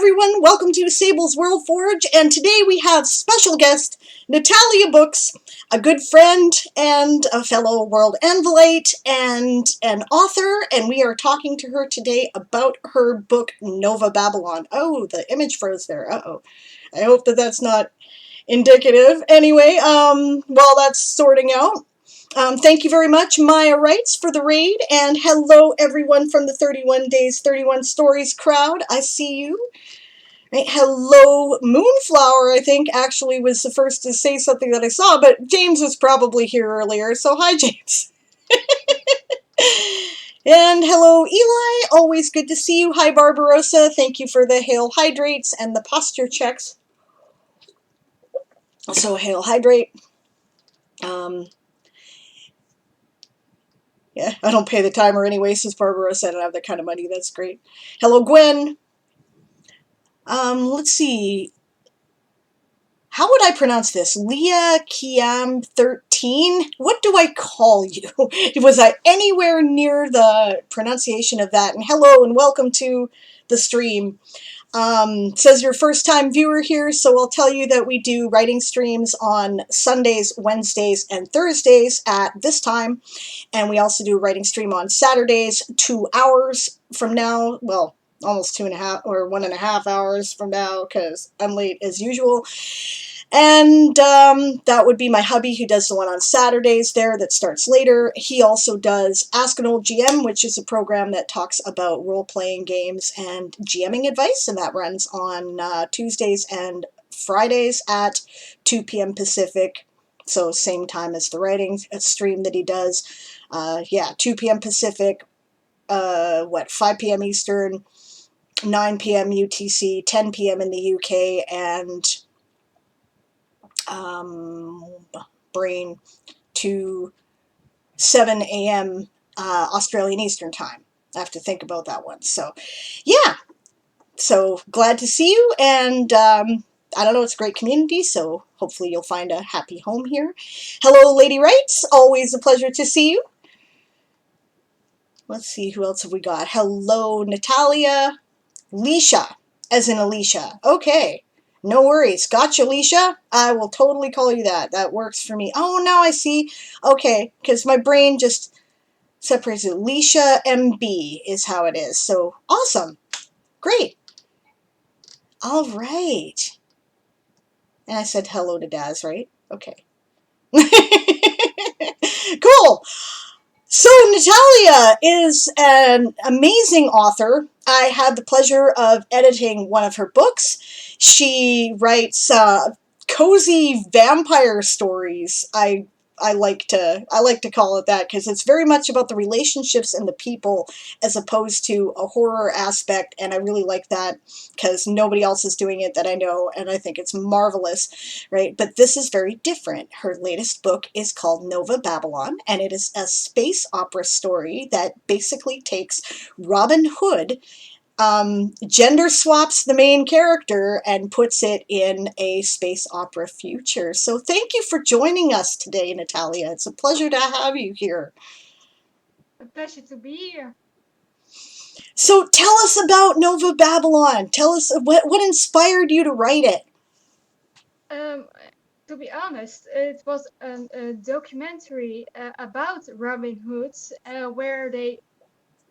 everyone. Welcome to Sable's Worldforge, and today we have special guest Nathalia Books, a good friend and a fellow World Anvilite and an author, and we are talking to her today about her book Nova Babylon. Oh, the image froze there. Uh-oh. I hope that that's not indicative. Anyway, while that's sorting out, thank you very much, Maya Wrights, for the raid, and hello everyone from the 31 Days, 31 Stories crowd. I see you. Right. Hello, Moonflower, I think, actually was the first to say something that I saw, but James was probably here earlier, so hi, James. And hello, Eli, always good to see you. Hi, Barbarossa, thank you for the Hail Hydrates and the posture checks. So, Hail Hydrate. Yeah, I don't pay the timer anyway, says Barbarossa. I don't have that kind of money. That's great. Hello, Gwen. Let's see. How would I pronounce this? Leah Kiam 13? What do I call you? Was I anywhere near the pronunciation of that? And hello and welcome to the stream. Says your first time viewer here, so I'll tell you that we do writing streams on Sundays, Wednesdays, and Thursdays at this time. And we also do a writing stream on Saturdays, 2 hours from now. Well, almost 2.5 or 1.5 hours from now because I'm late as usual. And that would be my hubby who does the one on Saturdays there that starts later. He also does Ask an Old GM, which is a program that talks about role-playing games and GMing advice, and that runs on Tuesdays and Fridays at 2 p.m. Pacific, so same time as the writing stream that he does. 2 p.m. Pacific, 5 p.m. Eastern, 9 p.m. UTC, 10 p.m. in the UK, and brain to 7 a.m. Australian Eastern Time. I have to think about that one. So, yeah. So, glad to see you, and I don't know, it's a great community, so hopefully you'll find a happy home here. Hello, Lady Wrights. Always a pleasure to see you. Let's see, who else have we got? Hello, Natalia. Leisha, as in Alicia. Okay. No worries. Gotcha, Alicia. I will totally call you that. That works for me. Oh, now I see. Okay, because my brain just separates it. Alicia MB is how it is. So, awesome. Great. All right. And I said hello to Daz, right? Okay. Cool. So Nathalia is an amazing author. I had the pleasure of editing one of her books. She writes cozy vampire stories. I like to call it that because it's very much about the relationships and the people as opposed to a horror aspect, and I really like that because nobody else is doing it that I know, and I think it's marvelous, right? But this is very different. Her latest book is called Nova Babylon, and it is a space opera story that basically takes Robin Hood, gender swaps the main character and puts it in a space opera future. So thank you for joining us today, Nathalia. It's a pleasure to have you here. A pleasure to be here. So tell us about Nova Babylon. Tell us what inspired you to write it. Um, to be honest, it was a documentary about Robin Hood where they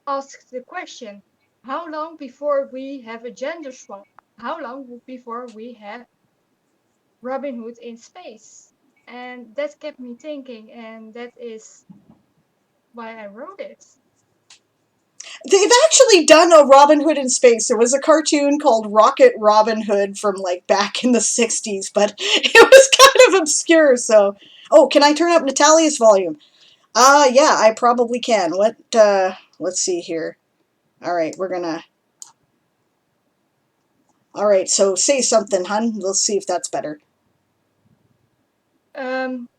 asked the question, how long before we have a gender swap? How long before we have Robin Hood in space? And that kept me thinking, and that is why I wrote it. They've actually done a Robin Hood in space. There was a cartoon called Rocket Robin Hood from like back in the 60s, but it was kind of obscure. So, oh, can I turn up Natalia's volume? Yeah, I probably can. Let's see here. All right, all right, so say something, hun. Let's see if that's better. Um,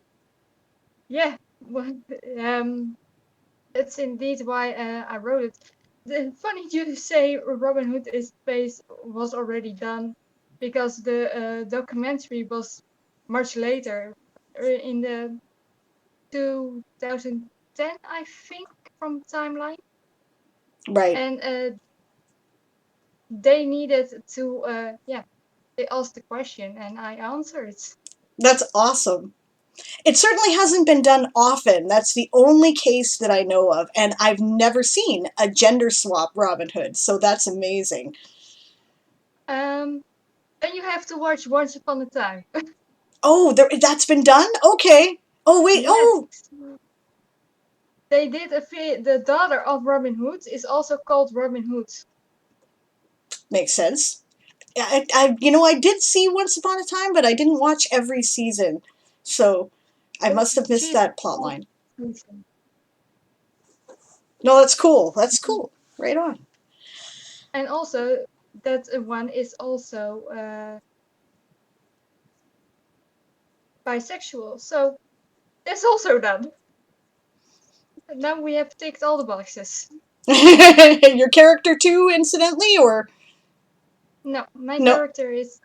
yeah, well, that's indeed why I wrote it. Funny you say Robin Hood is Space was already done because the documentary was much later, in the 2010, I think, from timeline. Right. And they needed to, yeah, they asked the question and I answered. That's awesome. It certainly hasn't been done often. That's the only case that I know of, and I've never seen a gender swap Robin Hood, so that's amazing. Um, and you have to watch Once Upon a Time. Oh, that's been done? Okay. Oh, wait. Yes, Oh, they did the daughter of Robin Hood is also called Robin Hood. makes sense. I did see Once Upon a Time, but I didn't watch every season, so I But must have missed she's that plot called line. Susan. No, that's cool. That's cool. Right on. And also that one is also bisexual. So that's also done. Now we have ticked all the boxes. Your character too, incidentally, or No, my no? character is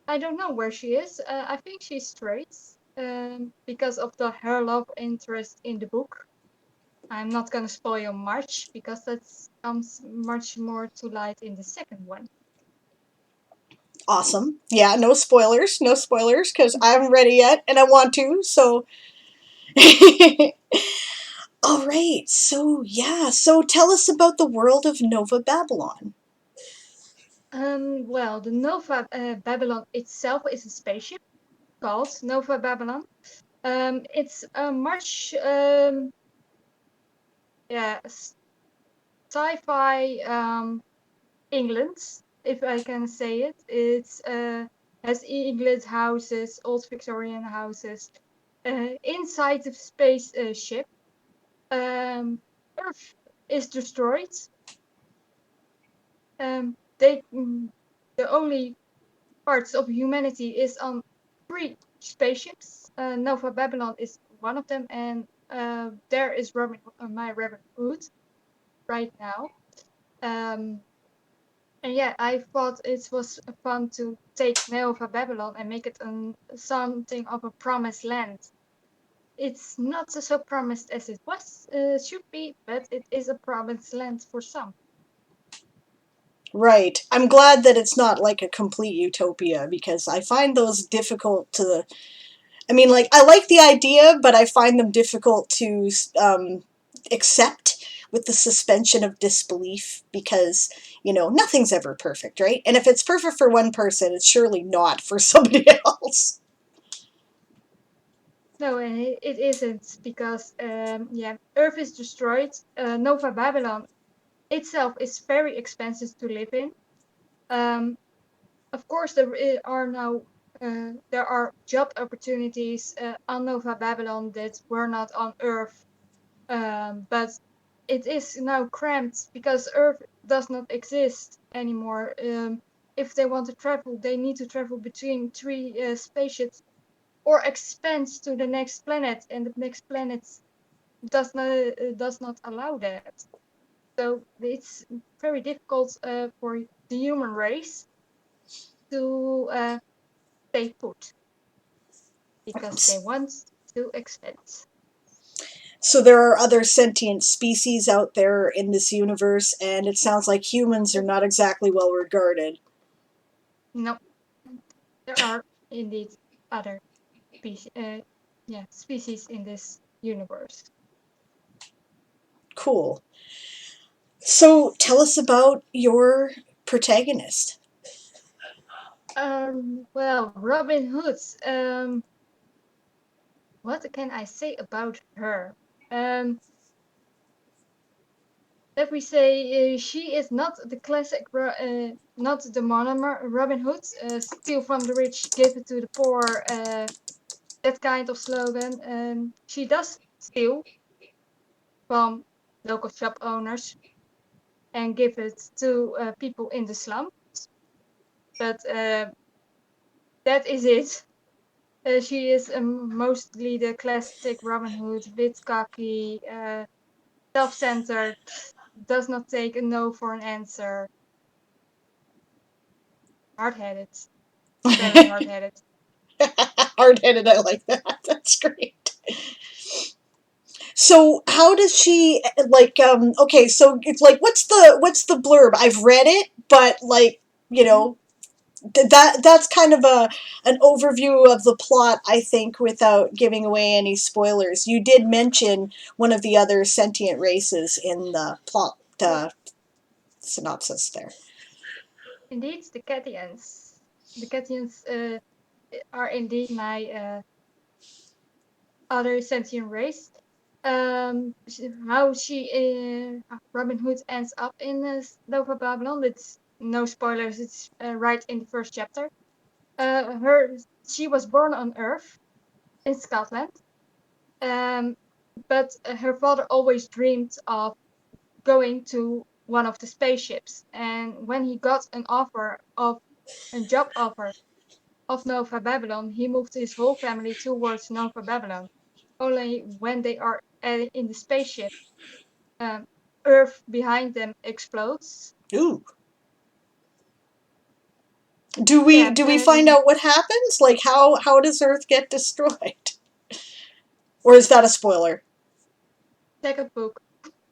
I don't know where she is. I think she's straight because of her love interest in the book. I'm not gonna spoil much because that comes much more to light in the second one. Awesome. Yeah, no spoilers. No spoilers, because I haven't read it yet, and I want to. So, all right. So yeah. So tell us about the world of Nova Babylon. Well, the Nova Babylon itself is a spaceship called Nova Babylon. It's a much yeah sci-fi England, if I can say it. It's has England houses, old Victorian houses. Inside the space ship, Earth is destroyed. The only parts of humanity is on 3 spaceships. Nova Babylon is one of them, and there is my Robin Hood right now. Um, and yeah, I thought it was fun to take Nova Babylon and make it something of a promised land. It's not so promised as it was should be, but it is a promised land for some. Right. I'm glad that it's not like a complete utopia because I find those difficult to. I mean, like, I like the idea, but I find them difficult to accept with the suspension of disbelief because, nothing's ever perfect, right? And if it's perfect for one person, it's surely not for somebody else. No, and it isn't because yeah, Earth is destroyed. Nova Babylon itself is very expensive to live in. Um, of course, there are job opportunities on Nova Babylon that were not on Earth, but it is now cramped because Earth does not exist anymore. If they want to travel, they need to travel between 3 spaceships or expand to the next planet, and the next planet does not allow that. So it's very difficult for the human race to stay put because they want to expand. So there are other sentient species out there in this universe, and it sounds like humans are not exactly well regarded. No, there are indeed other species, species in this universe. Cool. So tell us about your protagonist. Well, Robin Hood. What can I say about her? Um, Let me say she is not the classic, not the monomer Robin Hood, steal from the rich, give it to the poor, that kind of slogan. She does steal from local shop owners and give it to people in the slum, but that is it. She is mostly the classic Robin Hood, bit cocky, self-centered, does not take a no for an answer, hard-headed, very hard-headed. Hard headed, I like that. That's great. So how does she like? Okay, so it's like, what's the blurb? I've read it, but like, you know, that's kind of an overview of the plot, I think, without giving away any spoilers. You did mention one of the other sentient races in the plot synopsis there. Indeed, the Cathians. The Cathians are indeed my other sentient race. How Robin Hood ends up in Nova Babylon. It's no spoilers. It's right in the first chapter. She was born on Earth in Scotland, um, but her father always dreamed of going to one of the spaceships. And when he got a job offer of Nova Babylon, he moved his whole family towards Nova Babylon. Only when they are in the spaceship, um, Earth behind them explodes. Ooh. Do we find out what happens? Like, how does Earth get destroyed? Or is that a spoiler? Second book.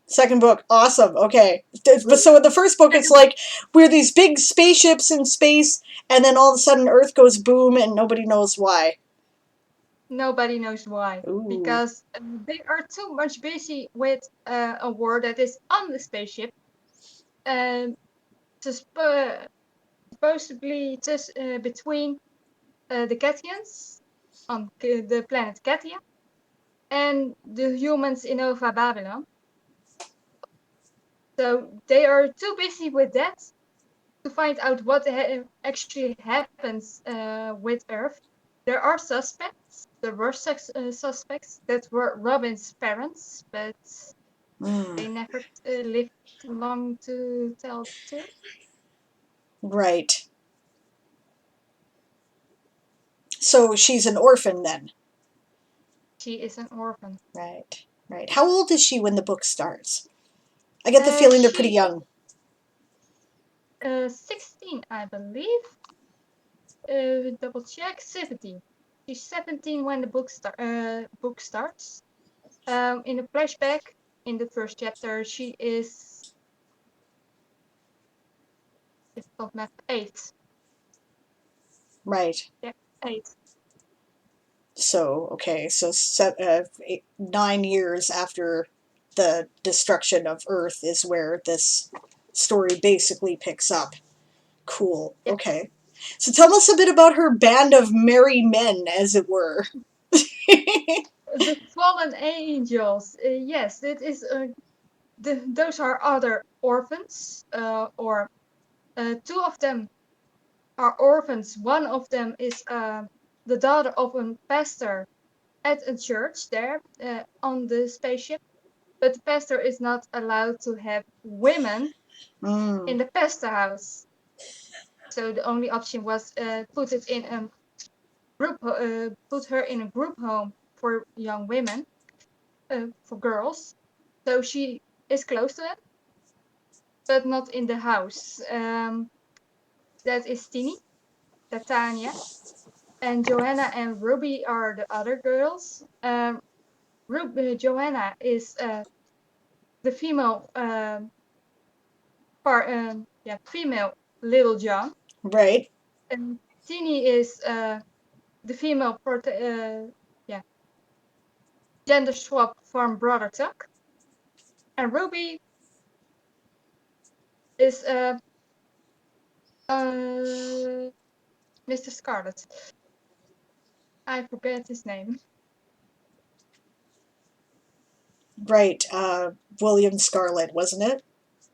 Second book, awesome. Okay, but so in the first book, it's like we're these big spaceships in space, and then all of a sudden Earth goes boom, and nobody knows why. Nobody knows why, Ooh. because they are too much busy with a war that is on the spaceship, um, supposedly just between the Cathians on the planet Katia and the humans in Nova Babylon. So they are too busy with that to find out what actually happens with Earth. There are suspects. There were suspects that were Robin's parents, but Mm, they never lived long to tell the truth. right. So she's an orphan then. She is an orphan. Right. Right. How old is she when the book starts? I get the feeling they're pretty She young. 16, I believe. Double check. 17. She's 17 when the book starts. In a flashback, in the first chapter, she is difficult math 8. Right. Yeah, 8. So okay. So 9 years after the destruction of Earth is where this story basically picks up. Cool. Yeah. Okay. So tell us a bit about her band of merry men, as it were. The fallen angels. Yes, that is. Those are other orphans, or two of them are orphans. One of them is the daughter of a pastor at a church there on the spaceship. But the pastor is not allowed to have women Mm, in the pastor house. So the only option was put her in a group home for young women, for girls. So she is close to them, but not in the house. That is Tini, Titania, and Joanna and Ruby are the other girls. Joanna is the female female Little John, right. and Tini is the female yeah, gender swap from Brother Tuck, and Ruby is uh, Mr. Scarlet. I forget his name. Right. William Scarlet, wasn't it?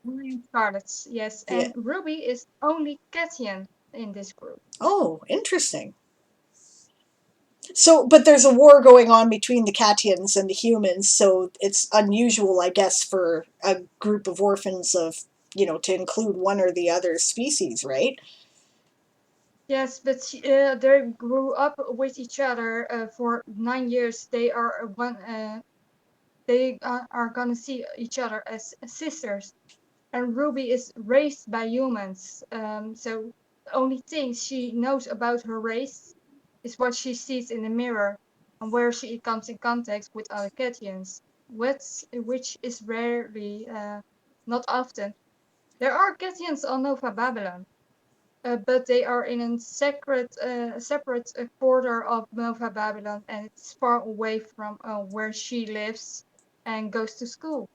William Scarlet, yes, Yeah. and Ruby is only Cathian in this group. Oh, interesting. So, but there's a war going on between the Catians and the humans, so it's unusual, I guess, for a group of orphans of, to include one or the other species, right? Yes, but they grew up with each other for 9 years. They are gonna see each other as sisters. And Ruby is raised by humans. So the only thing she knows about her race is what she sees in the mirror and where she comes in contact with other Cathians. which is rarely, not often. There are Gethsemans on Nova Babylon, but they are in a separate quarter of Nova Babylon, and it's far away from where she lives and goes to school.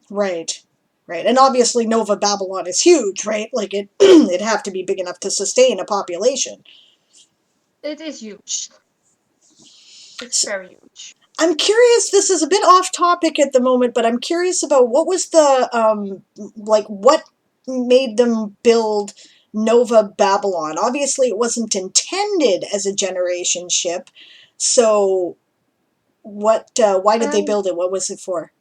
Right. Right. And obviously Nova Babylon is huge, right? Like it'd have to be big enough to sustain a population. It is huge. It's So, very huge. I'm curious, this is a bit off topic at the moment, but I'm curious about what was the like what made them build Nova Babylon. Obviously it wasn't intended as a generation ship. So what why did they Um, build it? What was it for?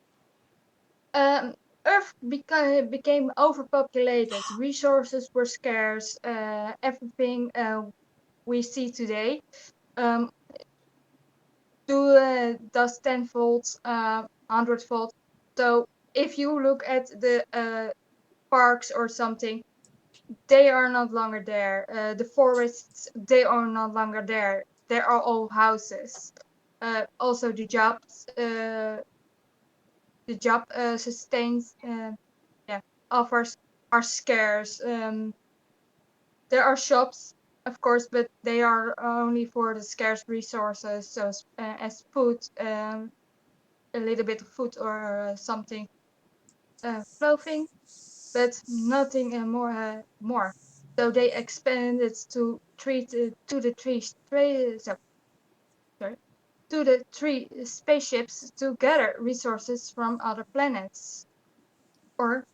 um, Earth became overpopulated. Resources were scarce. Everything we see today um, does tenfold, 100-fold. So if you look at the parks or something, they are no longer there. The forests, they are no longer there. There are all houses. Also, the job sustains, yeah, offers are scarce. There are shops, of course, but they are only for the scarce resources, so as food, a little bit of food or something, clothing, but nothing more. So they expanded to sorry, to the three spaceships to gather resources from other planets or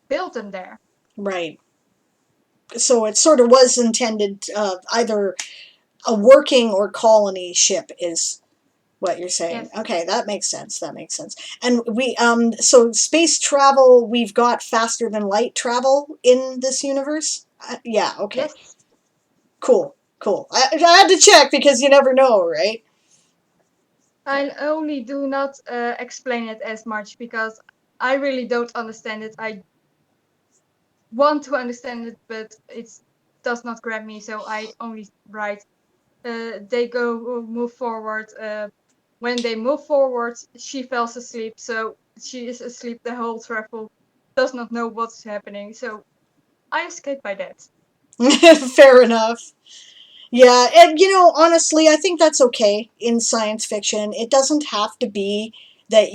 build them there. Right. So it sort of was intended either a working or colony ship is what you're saying. Yes, Okay, that makes sense. That makes sense. And we so space travel, we've got faster than light travel in this universe. Yeah, okay. yes. Cool. Cool. I had to check because you never know, right? I only do not explain it as much because I really don't understand it. I want to understand it, but it does not grab me, so I only write. They go move forward. When they move forward, she falls asleep, so she is asleep the whole travel, does not know what's happening. So I escape by that. Fair enough. Yeah, and honestly, I think that's okay in science fiction. It doesn't have to be that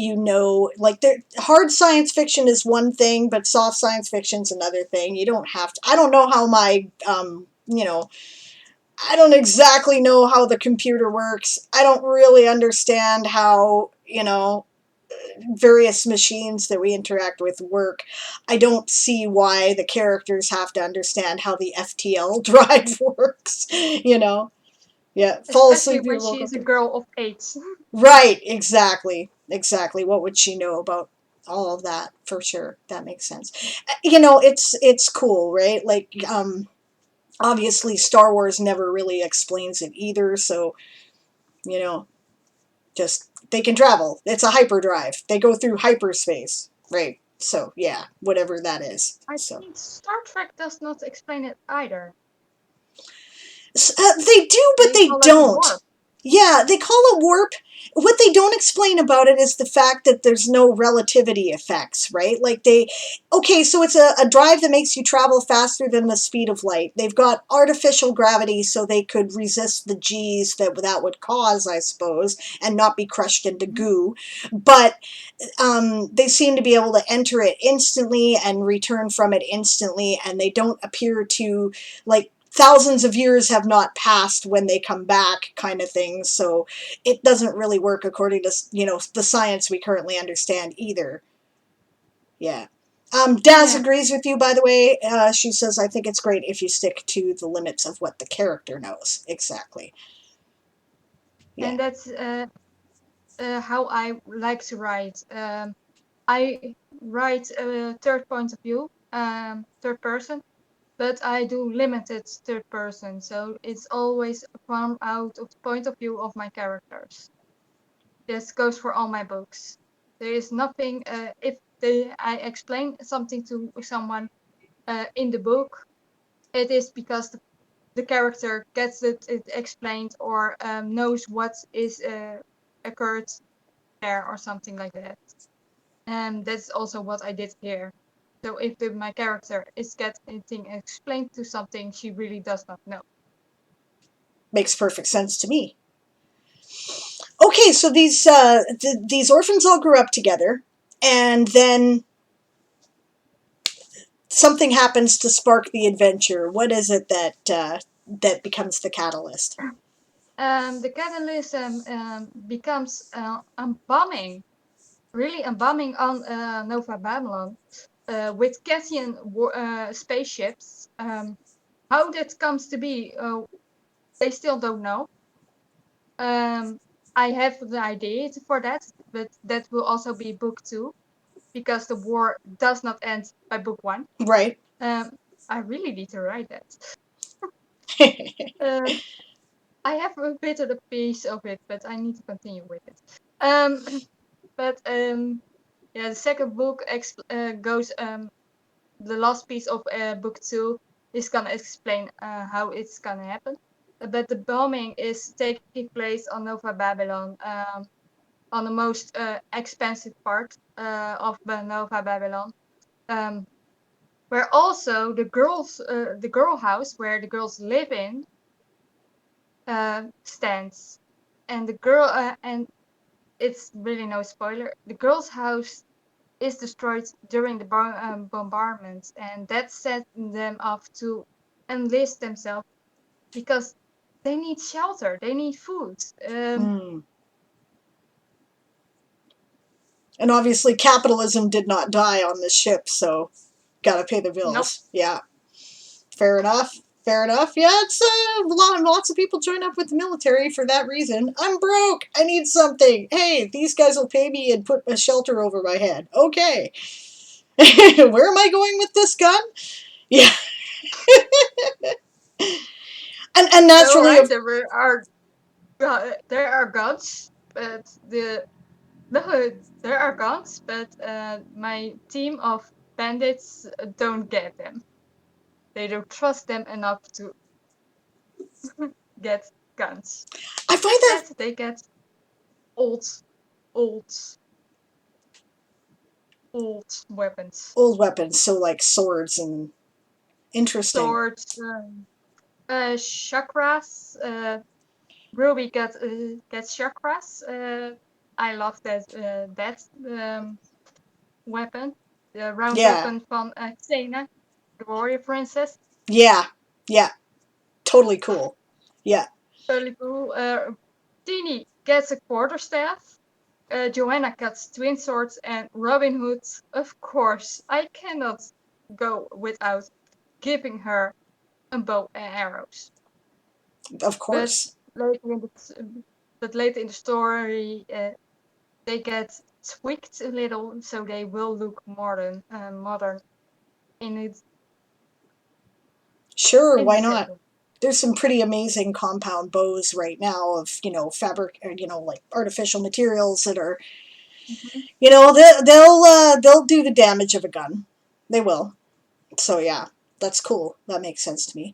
like hard science fiction is one thing, but soft science fiction's another thing. You don't have to. I don't know how I don't exactly know how the computer works. I don't really understand how, various machines that we interact with work. I don't see why the characters have to understand how the FTL drive works, you know. Yeah, fall Especially asleep, when you she woke is up. a girl of 8. Right, exactly. Exactly. What would she know about all of that for sure? That makes sense. It's cool, right? Like obviously Star Wars never really explains it either, so, you know, just they can travel. It's a hyperdrive. They go through hyperspace, right? So, yeah, whatever that is. I So, think Star Trek does not explain it either. They do, but They they call it don't. warp. Yeah, they call it warp. What they don't explain about it is the fact that there's no relativity effects, right? Like okay, so it's a drive that makes you travel faster than the speed of light. They've got artificial gravity so they could resist the G's that would cause, I suppose, and not be crushed into Mhm. goo. But they seem to be able to enter it instantly and return from it instantly, and they don't appear to, like, thousands of years have not passed when they come back, kind of thing. So it doesn't really work according to the science we currently understand either. Yeah. Daz Yeah, agrees with you, by the way. She says, I think it's great if you stick to the limits of what the character knows. Exactly. Yeah. and that's how I like to write. I write a third point of view, third person, but I do limited third person, so it's always from out of the point of view of my characters. This goes for all my books. There is nothing. If I explain something to someone in the book, it is because the character gets it explained or knows what is occurred care or something like that. And that's also what I did here. So if my character is getting explained to something she really does not know. Makes perfect sense to me. Okay, so these orphans all grew up together, and then something happens to spark the adventure. What is it that becomes the catalyst? The catalyst becomes a bombing, really a bombing on Nova Babylon with Cathian spaceships. How that comes to be, they still don't know. I have the idea for that, but that will also be book 2 because the war does not end by book 1. Right. I really need to write that. Um, I have a bit of a piece of it, but I need to continue with it. But yeah, the second book goes. The last piece of book 2 is gonna explain how it's gonna happen. But the bombing is taking place on Nova Babylon, on the most expensive part of Nova Babylon, where also the girl house where the girls live in, stands, and and it's really no spoiler. The girls' house is destroyed during the bombardment, and that set them off to enlist themselves because they need shelter, they need food. Mm. And obviously, capitalism did not die on this ship, so gotta pay the Nope. bills. Yeah, fair enough. Fair enough. Yeah, it's lots of people join up with the military for that reason. I'm broke. I need something. Hey, these guys will pay me and put a shelter over my head. Okay. Where am I going with this gun? Yeah. And So naturally, right, of there are guns, but no, there are guns, but my team of bandits don't get them. They don't trust them enough to get guns. I find that Instead, they get old, old, old weapons, old weapons, so like swords and interesting. swords, chakras. Ruby gets chakras. I love that weapon, the round Yeah. weapon from Xena, the warrior princess. Yeah. Yeah. Totally cool. Yeah. Totally cool. Teeny gets a quarterstaff. Joanna gets twin swords, and Robin Hood, of course, I cannot go without giving her a bow and arrows. Of But course. later in later in the story, they get tweaked a little, so they will look modern in it Sure, in the why not? second. There's some pretty amazing compound bows right now of, fabric, or, like artificial materials that are, Mm-hmm. they'll do the damage of a gun. They will. So yeah, that's cool. That makes sense to me.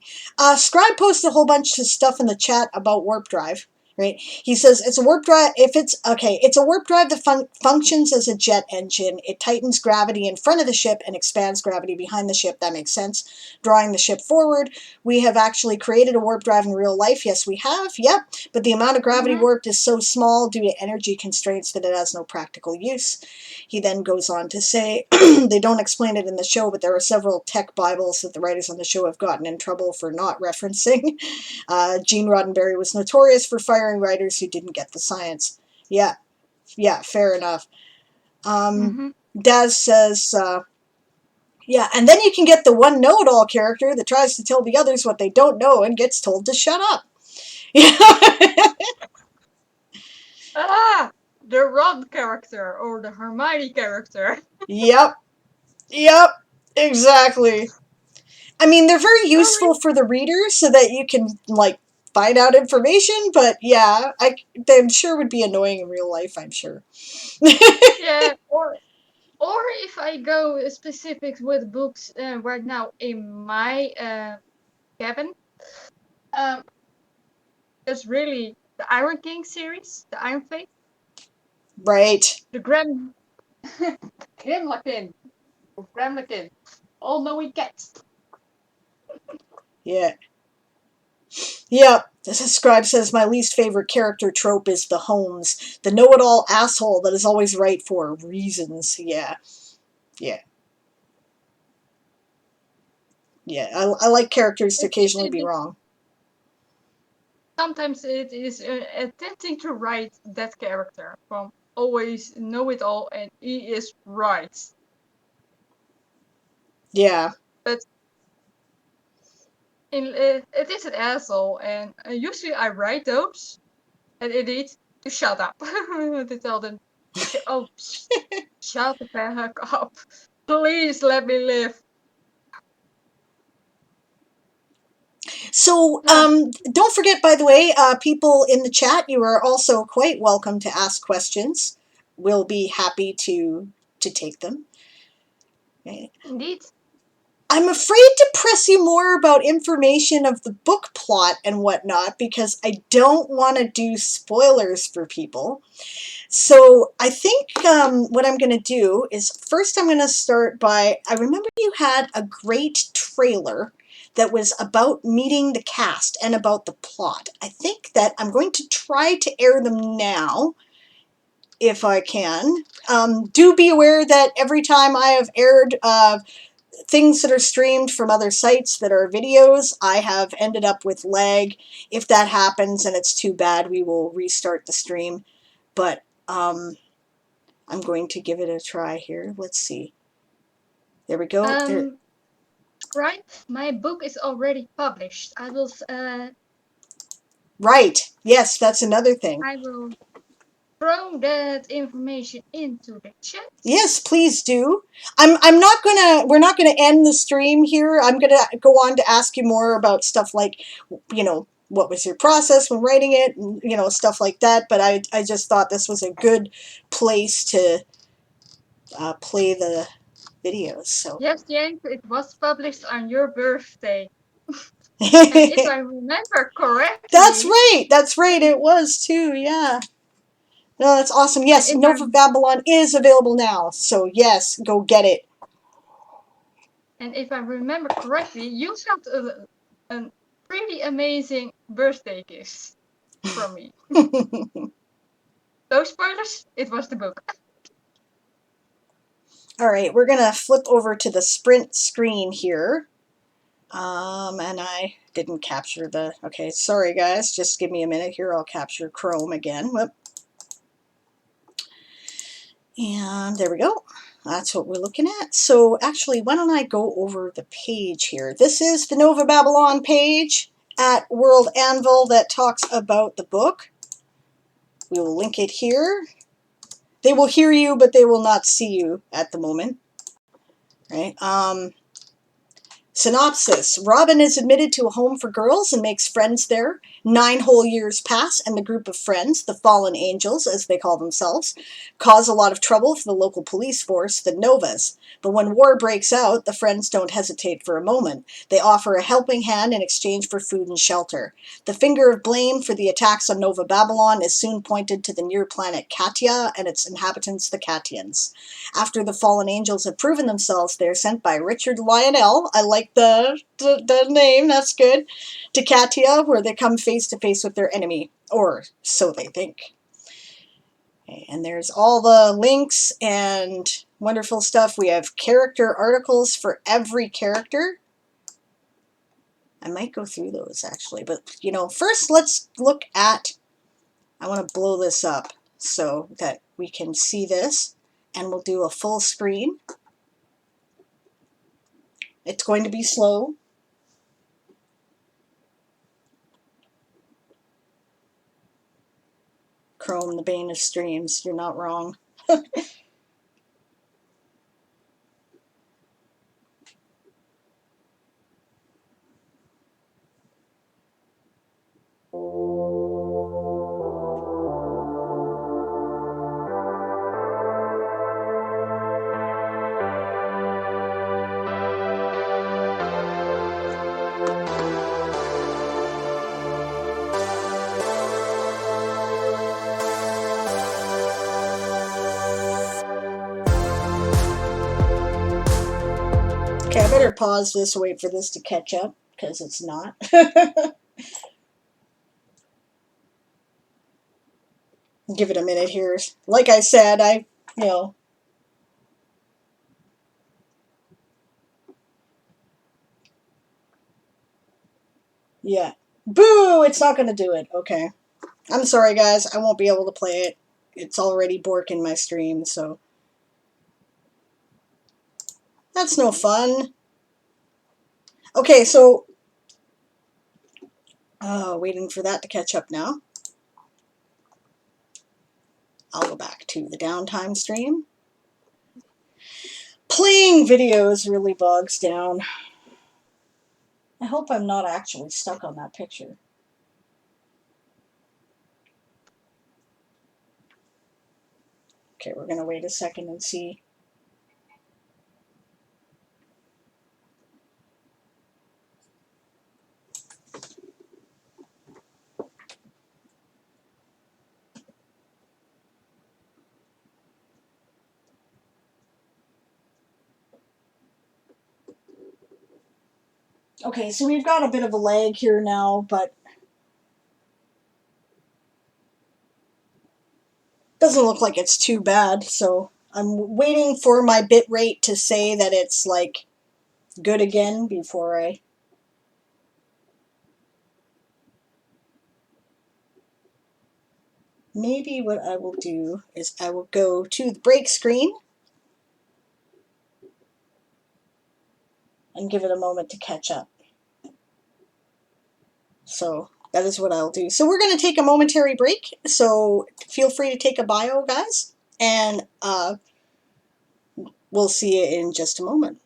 Scribe posted a whole bunch of stuff in the chat about warp drive. Right? He says it's a warp drive. If it's okay, it's a warp drive that functions as a jet engine. It tightens gravity in front of the ship and expands gravity behind the ship. That makes sense. Drawing the ship forward. We have actually created a warp drive in real life. Yes, we have. Yep. But the amount of gravity Mm-hmm. warped is so small due to energy constraints that it has no practical use. He then goes on to say, they don't explain it in the show, but there are several tech Bibles that the writers on the show have gotten in trouble for not referencing. Gene Roddenberry was notorious for firing writers who didn't get the science. Yeah, yeah, fair enough. Mm-hmm. Daz says, yeah, and then you can get the one know-it-all character that tries to tell the others what they don't know and gets told to shut up. Yeah. Ah, the Ron character or the Hermione character. Yep. Yep. Exactly. I mean, they're very Sorry. useful for the readers so that you can, like, find out information, but yeah, I'm sure would be annoying in real life, I'm sure. Yeah, or if I go specific with books right now in my cabin, um, it's really the Iron King series, the Iron Fate. Right. The Grimlakin. Or Gramlakin. All-knowing cat. Yeah. Yeah. The scribe says my least favorite character trope is the Holmes, the know-it-all asshole that is always right for reasons. Yeah. Yeah. Yeah. I like characters to occasionally be wrong. Sometimes it is attempting to write that character from always know it all and he is right. Yeah. But it is an asshole, and usually I write those and indeed to shut up. To tell them, oh, shut the fuck up. Please let me live. So, don't forget, by the way, people in the chat, you are also quite welcome to ask questions. We'll be happy to take them. Okay. Indeed. I'm afraid to press you more about information of the book plot and whatnot because I don't want to do spoilers for people. So I think what I'm going to do is first I'm going to start by, I remember you had a great trailer that was about meeting the cast and about the plot. I think that I'm going to try to air them now if I can. Do be aware that every time I have aired things that are streamed from other sites that are videos, I have ended up with lag. If that happens and it's too bad, we will restart the stream. But I'm going to give it a try here. Let's see. There we go. Right, my book is already published. Right. Yes, that's another thing. I will throw that information into the chat. Yes, please do. We're not gonna end the stream here. I'm gonna go on to ask you more about stuff like, what was your process when writing it, and, stuff like that. But I just thought this was a good place to play the videos. So. Yes, James, it was published on your birthday. And if I remember correctly. That's right. That's right. It was too. Yeah. No, that's awesome. Yes, Nova Babylon is available now. So yes, go get it. And if I remember correctly, you got a pretty amazing birthday gift from me. No spoilers, it was the book. All right, we're going to flip over to the sprint screen here. And I didn't capture the... Okay, sorry guys, just give me a minute here. I'll capture Chrome again. Whoop. And there we go. That's what we're looking at. So actually, why don't I go over the page here. This is the Nova Babylon page at World Anvil that talks about the book. We will link it here. They will hear you, but they will not see you at the moment. Right? Synopsis. Robin is admitted to a home for girls and makes friends there. 9 whole years pass, and the group of friends, the Fallen Angels, as they call themselves, cause a lot of trouble for the local police force, the Novas. But when war breaks out, the friends don't hesitate for a moment. They offer a helping hand in exchange for food and shelter. The finger of blame for the attacks on Nova Babylon is soon pointed to the near planet Katia and its inhabitants, the Katians. After the Fallen Angels have proven themselves, they are sent by Richard Lionel, I like the name, that's good, to Katia, where they come face to face with their enemy, or so they think. Okay, and there's all the links and wonderful stuff. We have character articles for every character. I might go through those actually, but first let's look at, I want to blow this up so that we can see this, and we'll do a full screen. It's going to be slow. Chrome, the bane of streams. You're not wrong. Okay, I better pause this, wait for this to catch up, because it's not. Give it a minute here. Like I said, you know, yeah. Boo! It's not going to do it. Okay. I'm sorry, guys. I won't be able to play it. It's already borking my stream, so. That's no fun. Okay, so. Waiting for that to catch up now. I'll go back to the downtime stream. Playing videos really bogs down. I hope I'm not actually stuck on that picture. Okay, we're going to wait a second and see. Okay, so we've got a bit of a lag here now, but doesn't look like it's too bad, so I'm waiting for my bit rate to say that it's like good again before I... Maybe what I will do is I will go to the break screen and give it a moment to catch up. So that is what I'll do. So we're going to take a momentary break, so feel free to take a bio, guys, and we'll see you in just a moment.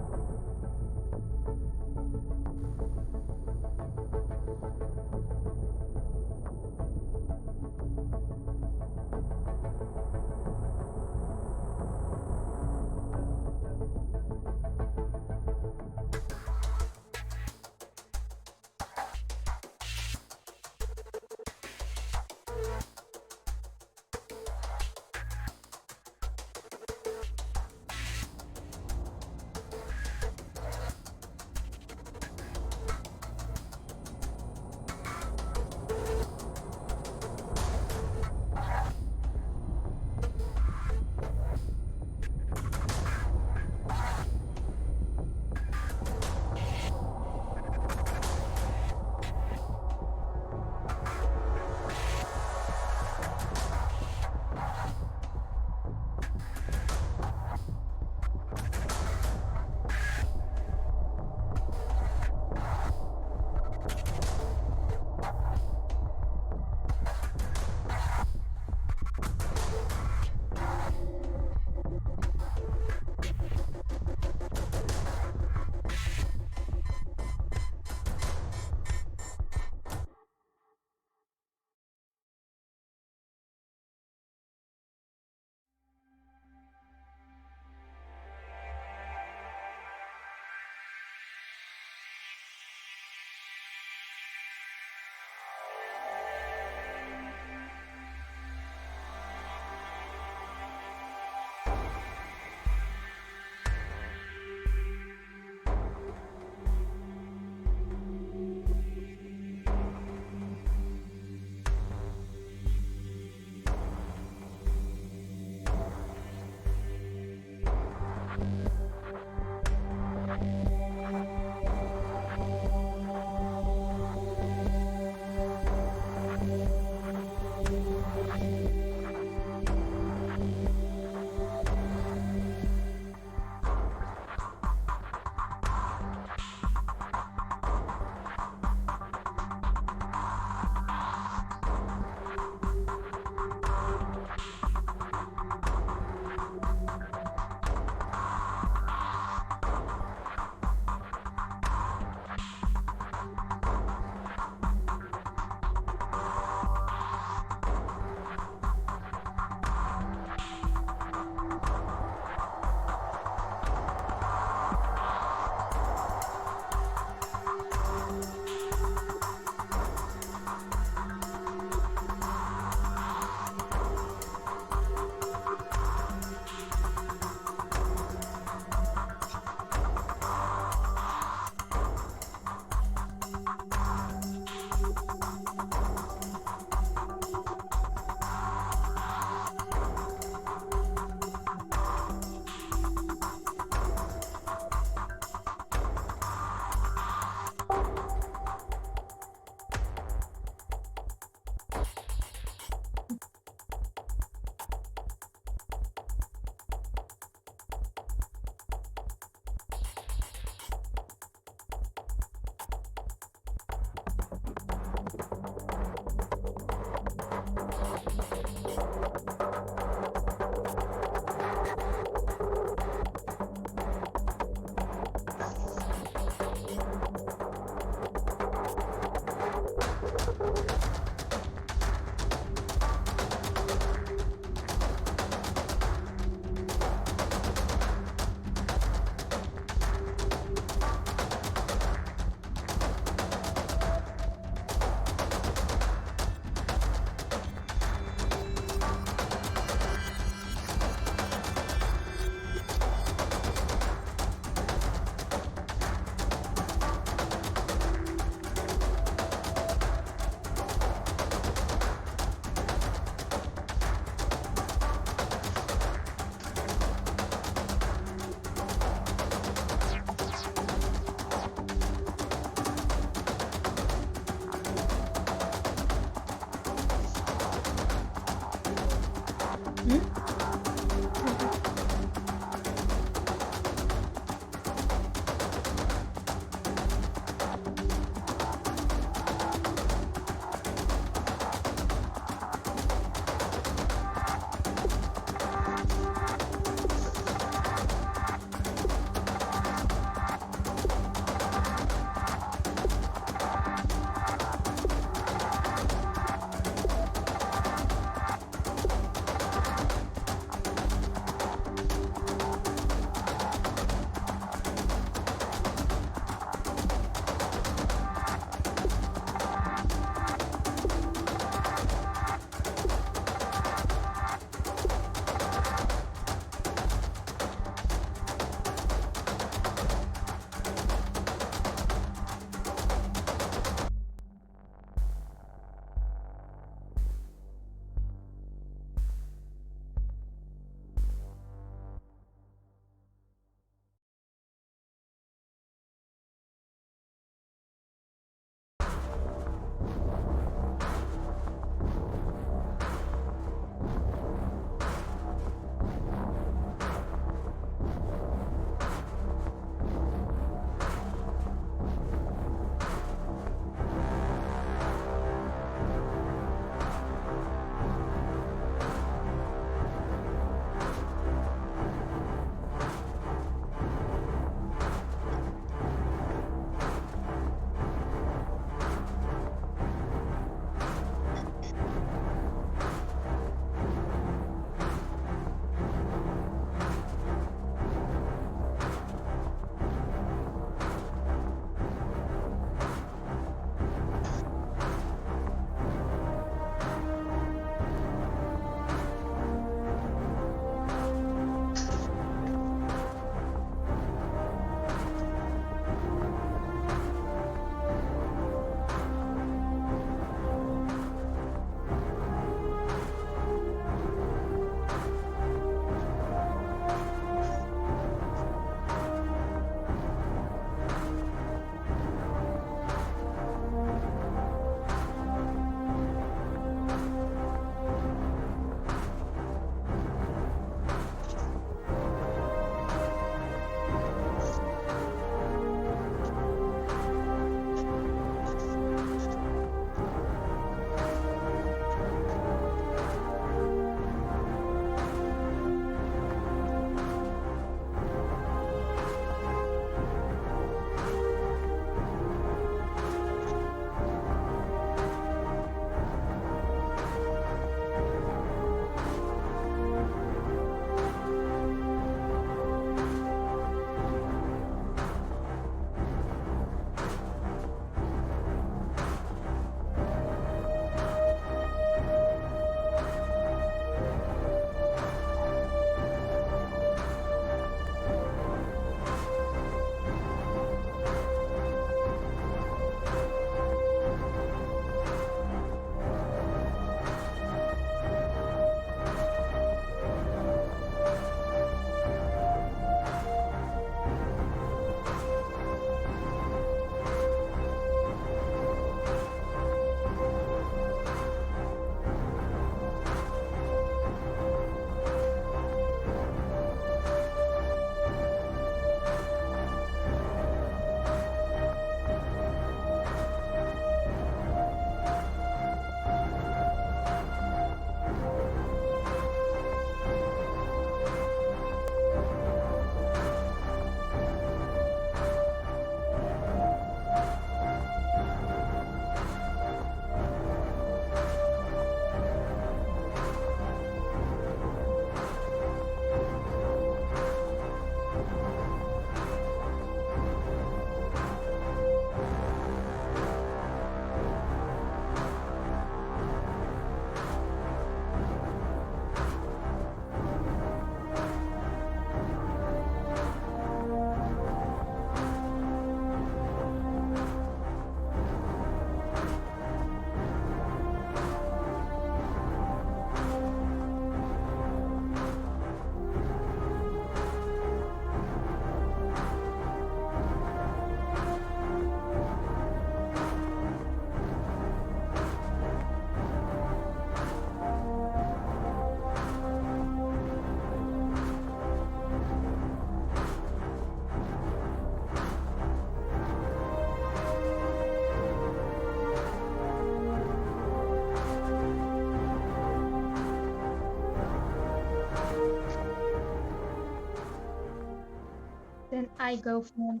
then I go from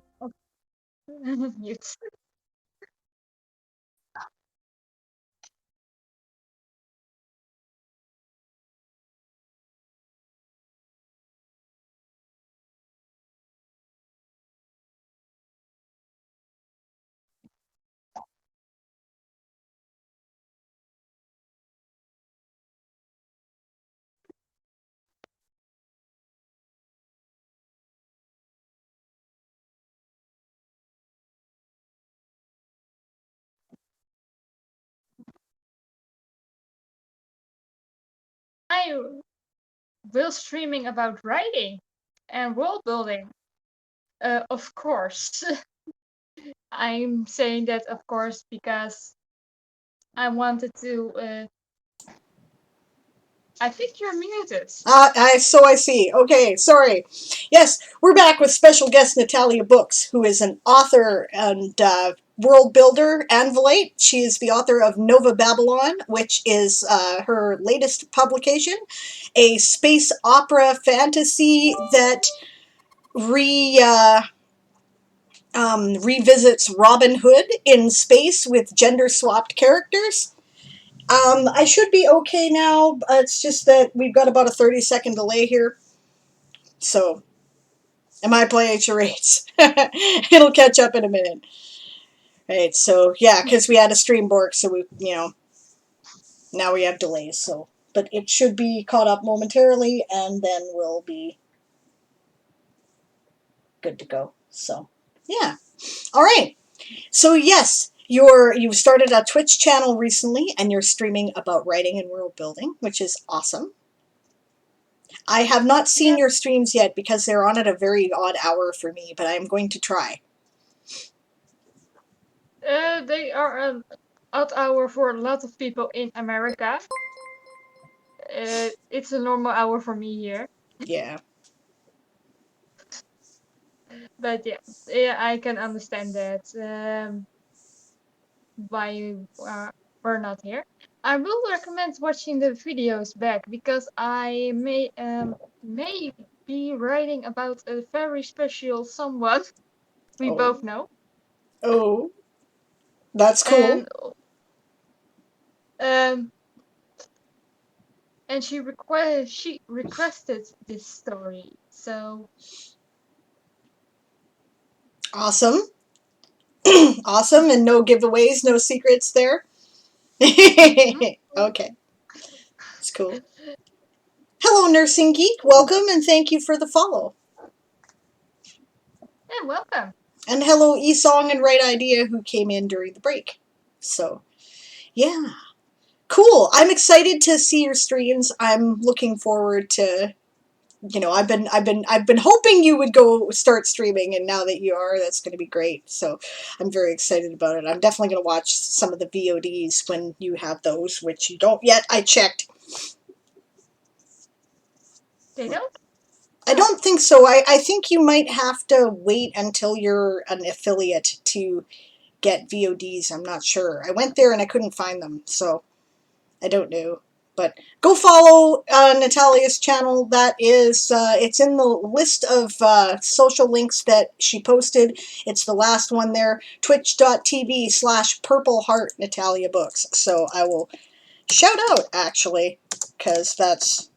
mute. I will streaming about writing and world building. Of course. I'm saying that of course because I wanted to. I think you're muted. I see. Okay, sorry. Yes, we're back with special guest Nathalia Books, who is an author and world builder, Anvilite. She is the author of Nova Babylon, which is her latest publication, a space opera fantasy that re revisits Robin Hood in space with gender swapped characters. I should be okay now. It's just that we've got about a 30-second delay here. So, am I playing charades? It'll catch up in a minute. Right, so yeah, because we had a stream bork, so now we have delays, so. But it should be caught up momentarily, and then we'll be good to go. So, yeah. All right. So, yes, you've started a Twitch channel recently, and you're streaming about writing and world building, which is awesome. I have not seen Yes, your streams yet because they're on at a very odd hour for me, but I'm going to try. they are an odd hour for a lot of people in America. It's a normal hour for me here. Yeah. But yeah, I can understand that. Why we're not here. I will recommend watching the videos back because I may be writing about a very special someone we Oh. both know, Oh. That's cool. and um and she requested this story. So Awesome. Awesome. And no giveaways, no secrets there. mhm. Okay. It's cool. Hello, Nursing Geek. Welcome and thank you for the follow. Yeah, welcome. And hello, Esong and Right Idea, who came in during the break. So, yeah. Cool. I'm excited to see your streams. I'm looking forward to I've been hoping you would go start streaming, and now that you are, that's going to be great. So I'm very excited about it. I'm definitely going to watch some of the VODs when you have those, which you don't yet. I checked. They don't? I Oh, don't think so. I think you might have to wait until you're an affiliate to get VODs. I'm not sure. I went there and I couldn't find them, so I don't know. But go follow Natalia's channel. That is, it's in the list of social links that she posted. It's the last one there, twitch.tv/Purple Heart Nathalia Books. So I will shout out, actually, because that's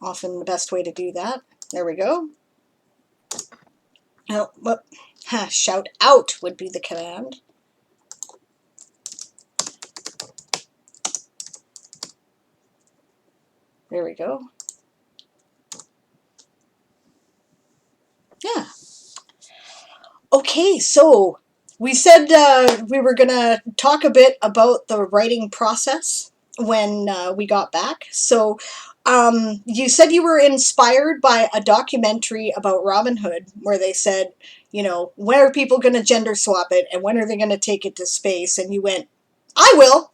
often the best way to do that. There we go. Oh, well, shout out would be the command. There we go. Yeah. Okay, so we said we were going to talk a bit about the writing process when we got back. So you said you were inspired by a documentary about Robin Hood where they said, when are people going to gender swap it and when are they going to take it to space? And you went, I will.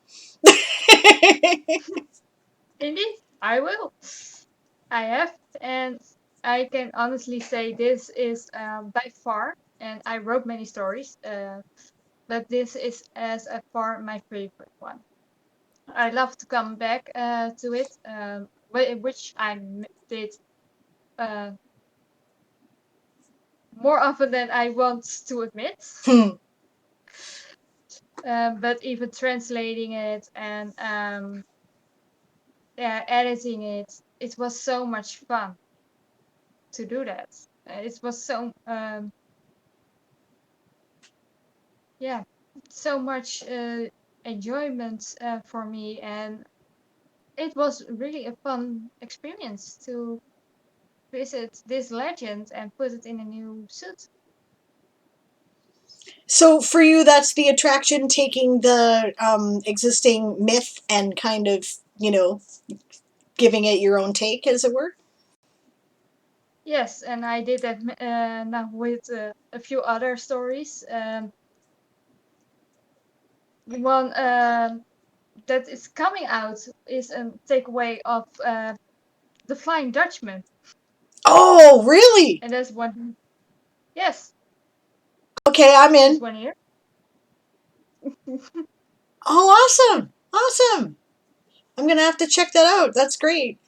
indeed, I will. I have, and I can honestly say this is by far, and I wrote many stories, but this is as a far my favorite one. I love to come back to it, which I did uh, more often than I want to admit. Hmm. But even translating it and editing it, it was so much fun to do that. It was so yeah, so much enjoyment for me, and it was really a fun experience to visit this legend and put it in a new suit. So for you, that's the attraction, taking the existing myth and kind of, giving it your own take, as it were. Yes, and I did that now with a few other stories. One that is coming out is a takeaway of the Flying Dutchman, Oh, really? and that's one. Yes, Okay, I'm this in. one here. Oh, awesome. Awesome. I'm going to have to check that out. That's great.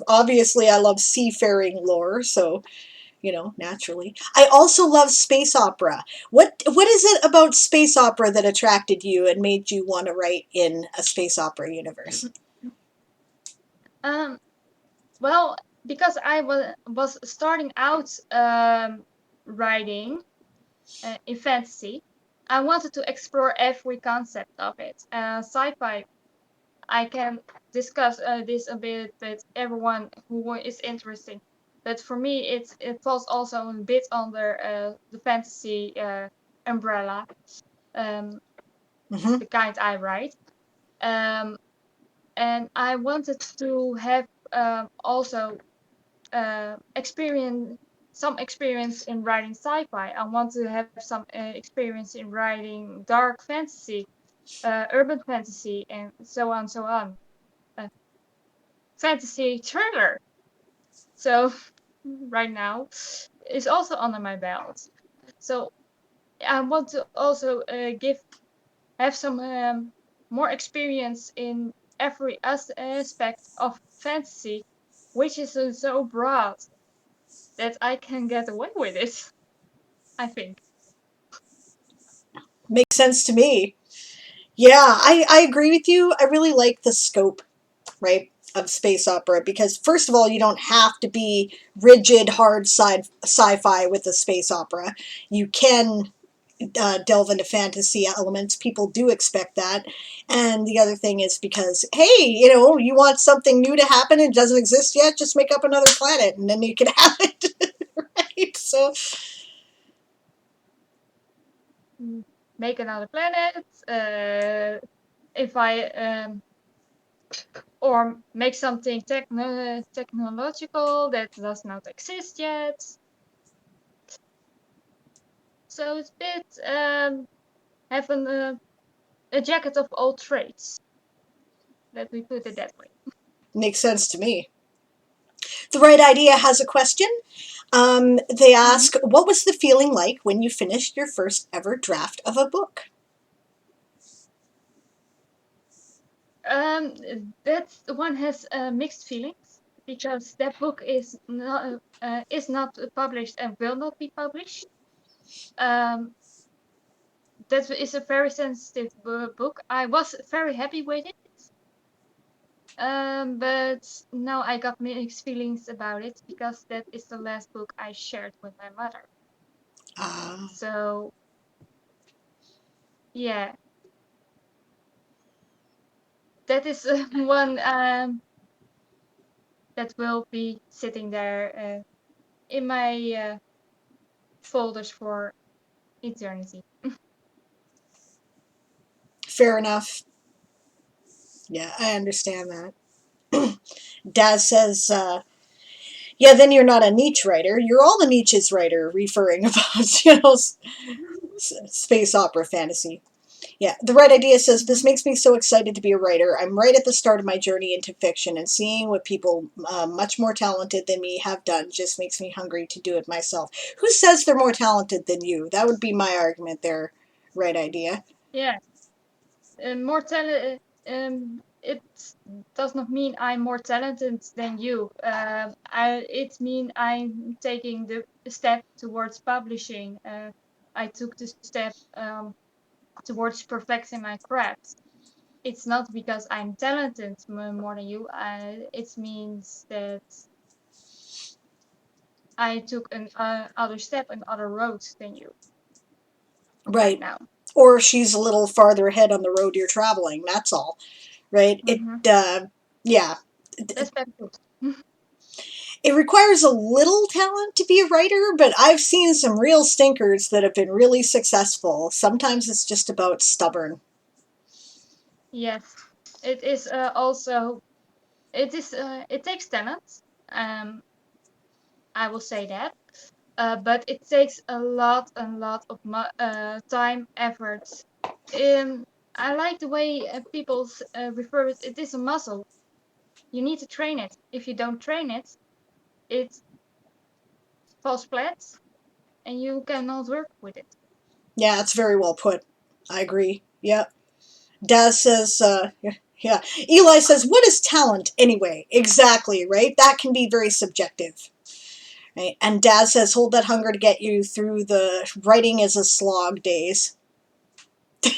Obviously, I love seafaring lore, so, naturally. I also love space opera. What is it about space opera that attracted you and made you want to write in a space opera universe? Um, well, because I was starting out writing in fantasy, I wanted to explore every concept of it. Sci-fi, I can discuss this a bit with everyone who is interested. But for me, it falls also a bit under the fantasy umbrella, um, Hmm. the kind I write. Um, and I wanted to have also experience some experience in writing sci-fi. I want to have some experience in writing dark fantasy, urban fantasy, and so on, so on. Uh, Fantasy thriller. So right now is also under my belt. So I want to also give have some more experience in every aspect of fantasy, which is so broad that I can get away with it. I think. Makes sense to me. Yeah, I agree with you. I really like the scope, right, of space opera because, first of all, you don't have to be rigid, hard sci-fi with a space opera. You can delve into fantasy elements. People do expect that. And the other thing is because, hey, you want something new to happen and it doesn't exist yet, just make up another planet and then you can have it. Right? So, Mm, make another planet. If I or make something technological that does not exist yet. So it's a bit have a jacket of all trades. Let me put it that way. makes sense to me. The Right Idea has a question. They Mhm. ask, what was the feeling like when you finished your first ever draft of a book? That one has mixed feelings because that book is not published and will not be published. Um, that is a very sensitive book. I was very happy with it. But now I got mixed feelings about it because that is the last book I shared with my mother. Ah, So yeah, that is one that will be sitting there in my folders for eternity. fair enough. Yeah, I understand that. Daz says, yeah, then you're not a niche writer. You're all the niches writer, referring about, space opera fantasy. Yeah, The Right Idea says, this Mhm. makes me so excited to be a writer. I'm right at the start of my journey into fiction, and seeing what people much more talented than me have done just makes me hungry to do it myself. Who says they're more talented than you? That would be my argument there, Right Idea. Yeah, more talent. it does not mean I'm more talented than you. It means I'm taking the step towards publishing. I took the step towards perfecting my craft. It's not because I'm talented more than you. It means that I took an other step, an other road than you right Right. now. Or she's a little farther ahead on the road you're traveling. That's all. Right. Mm-hmm. Yeah. That's very good. It requires a little talent to be a writer, but I've seen some real stinkers that have been really successful. Sometimes it's just about stubborn. Yes, it is also it takes talent. Um, I will say that. But it takes a lot of time, effort. Um, I like the way people refer it. It is a muscle. You need to train it. If you don't train it, it falls flat, and you cannot work with it. Yeah, it's very well put. I agree. Yeah. Daz says, yeah. Eli says, what is talent anyway? Exactly, right? That can be very subjective. Right? And Daz says, hold that hunger to get you through the writing is a slog days.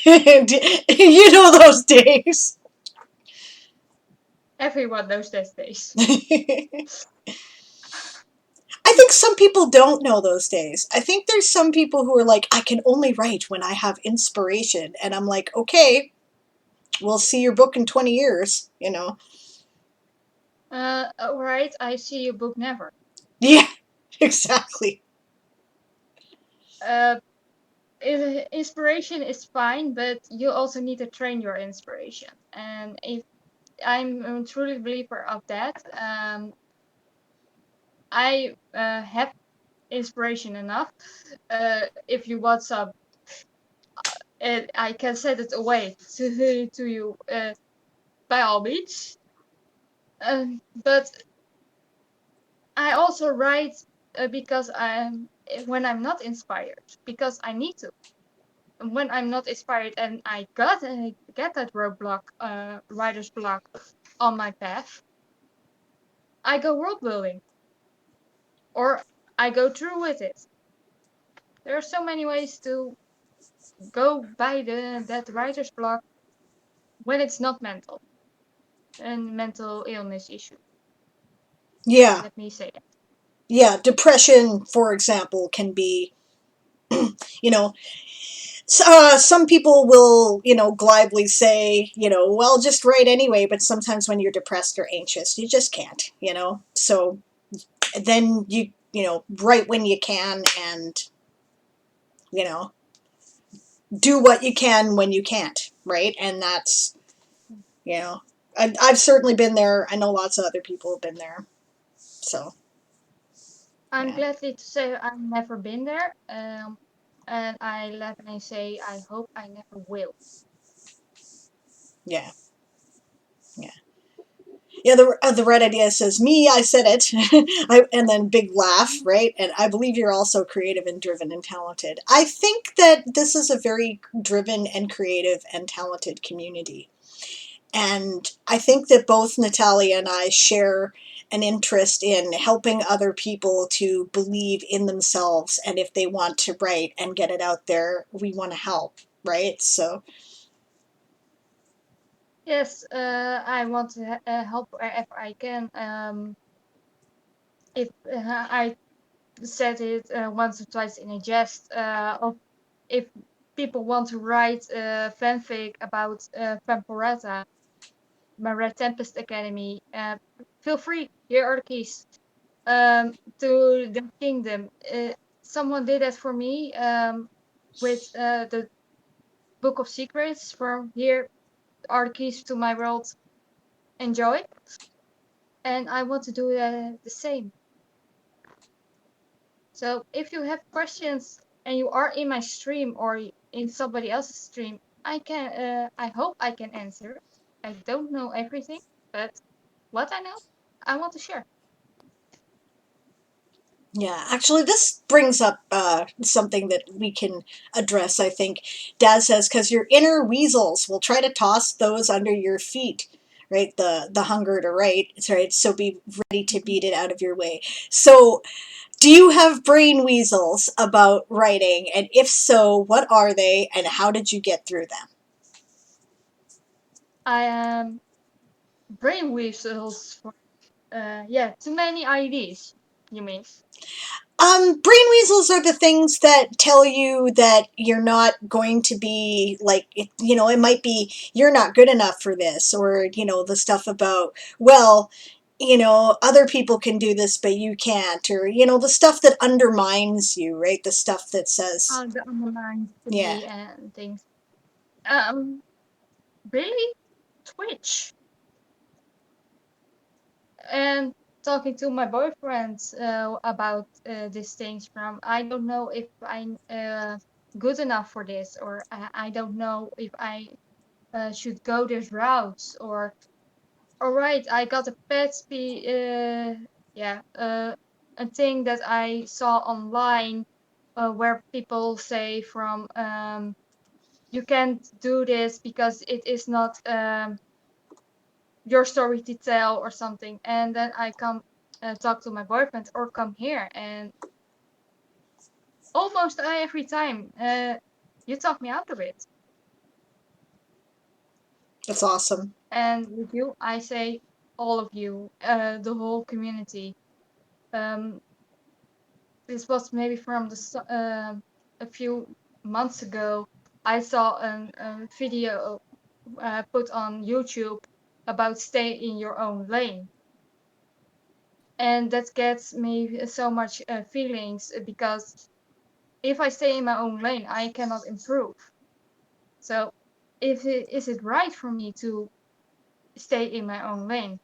You know those days. Everyone knows those days. I think some people don't know those days. I think there's some people who are like, I can only write when I have inspiration. And I'm like, okay, we'll see your book in 20 years, you know? All right, I see your book never. Yeah, exactly. Uh, Inspiration is fine, but you also need to train your inspiration. And if I'm a truly believer of that, I have inspiration enough. If you want some, I can send it away to you by all means. But I also write because when I'm not inspired, because I need to. When I'm not inspired and I get that roadblock, writer's block on my path, I go world building or I go through with it. There are so many ways to go by that writer's block when it's not mental and mental illness issue. Yeah, Let me say that. yeah. Depression, for example, can be, you know, some people will, glibly say, well, just write anyway, but sometimes when you're depressed or anxious, you just can't, So then write when you can and, you know, do what you can when you can't, right? And that's, you know, I've certainly been there. I know lots of other people have been there. So, I'm yeah, gladly to say I've never been there, and I let me say I hope I never will. yeah, yeah. Yeah, the red idea says, me, I said it. And then big laugh, right? And I believe you're also creative and driven and talented. I think that this is a very driven and creative and talented community. And I think that both Natalia and I share an interest in helping other people to believe in themselves. And if they want to write and get it out there, we want to help, right? So, Yes, I want to help wherever I can. If I said it once or twice in a jest, of if people want to write fanfic about Vampirata, my Red Tempest Academy, feel free. Here are the keys to the kingdom. Someone did that for me with the Book of Secrets. From here are the keys to my world. Enjoy, and I want to do the same. So if you have questions and you are in my stream or in somebody else's stream, I hope I can answer. I don't know everything, but what I know, I want to share. yeah, actually, this brings up something that we can address, I think. Dad says, because your inner weasels will try to toss those under your feet. right? The hunger to write, right? So be ready to beat it out of your way. So do you have brain weasels about writing? And if so, what are they and how did you get through them? I am brain weasels for too many ideas. You mean? Brain weasels are the things that tell you that you're not going to be like, it might be you're not good enough for this, or, the stuff about, well, other people can do this, but you can't, or, the stuff that undermines you, right? The stuff that says, The underlying yeah, thingy and things. Um, really? Twitch. And talking to my boyfriend about these things from I don't know if I'm good enough for this, or I don't know if I should go this route, or all right, I got a a thing that I saw online where people say from you can't do this because it is not your story to tell or something, and then I come talk to my boyfriend or come here, and almost every time you talk me out of it. that's awesome. And with you I say all of you, the whole community. um this was maybe from a few months ago. I saw a video put on YouTube about stay in your own lane, and that gets me so much feelings because if I stay in my own lane, I cannot improve. So, is it right for me to stay in my own lane?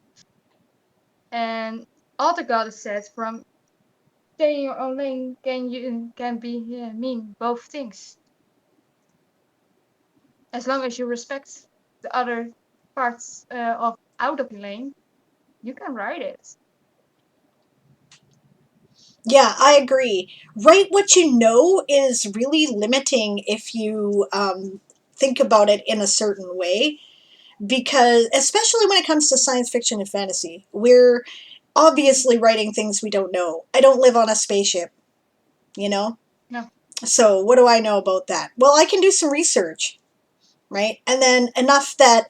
And other goddess said, from stay in your own lane can be mean both things, as long as you respect the other parts of out of the lane, you can ride it. Yeah, I agree. Write what you know is really limiting if you think about it in a certain way, because especially when it comes to science fiction and fantasy, we're obviously writing things we don't know. I don't live on a spaceship, you know? No. So what do I know about that? Well, I can do some research, right? And then enough that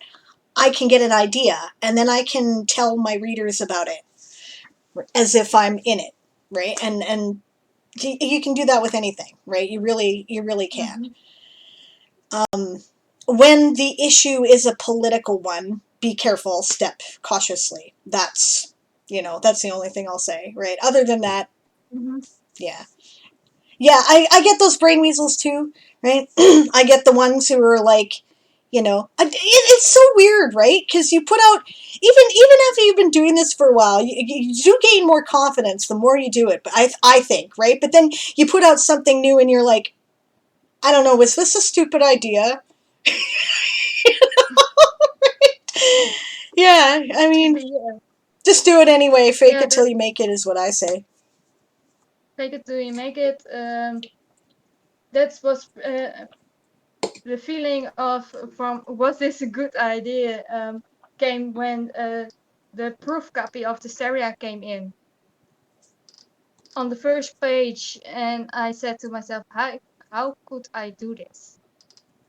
I can get an idea, and then I can tell my readers about it as if I'm in it, right? And you can do that with anything, right? You really can. Mm-hmm. When the issue is a political one, be careful, step cautiously. That's the only thing I'll say, right? Other than that, Mm-hmm. yeah. Yeah, I get those brain weasels too, right? I get the ones who are like, it's so weird, right? Because you put out, even after you've been doing this for a while, you do gain more confidence the more you do it. But I think, right? But then you put out something new and you're like, I don't know, was this a stupid idea? Yeah, I mean, Yeah, just do it anyway. Fake yeah, it till that you make it is what I say. take it till you make it. That was the feeling of from was this a good idea came when the proof copy of the Seria came in on the first page, and I said to myself, how could I do this?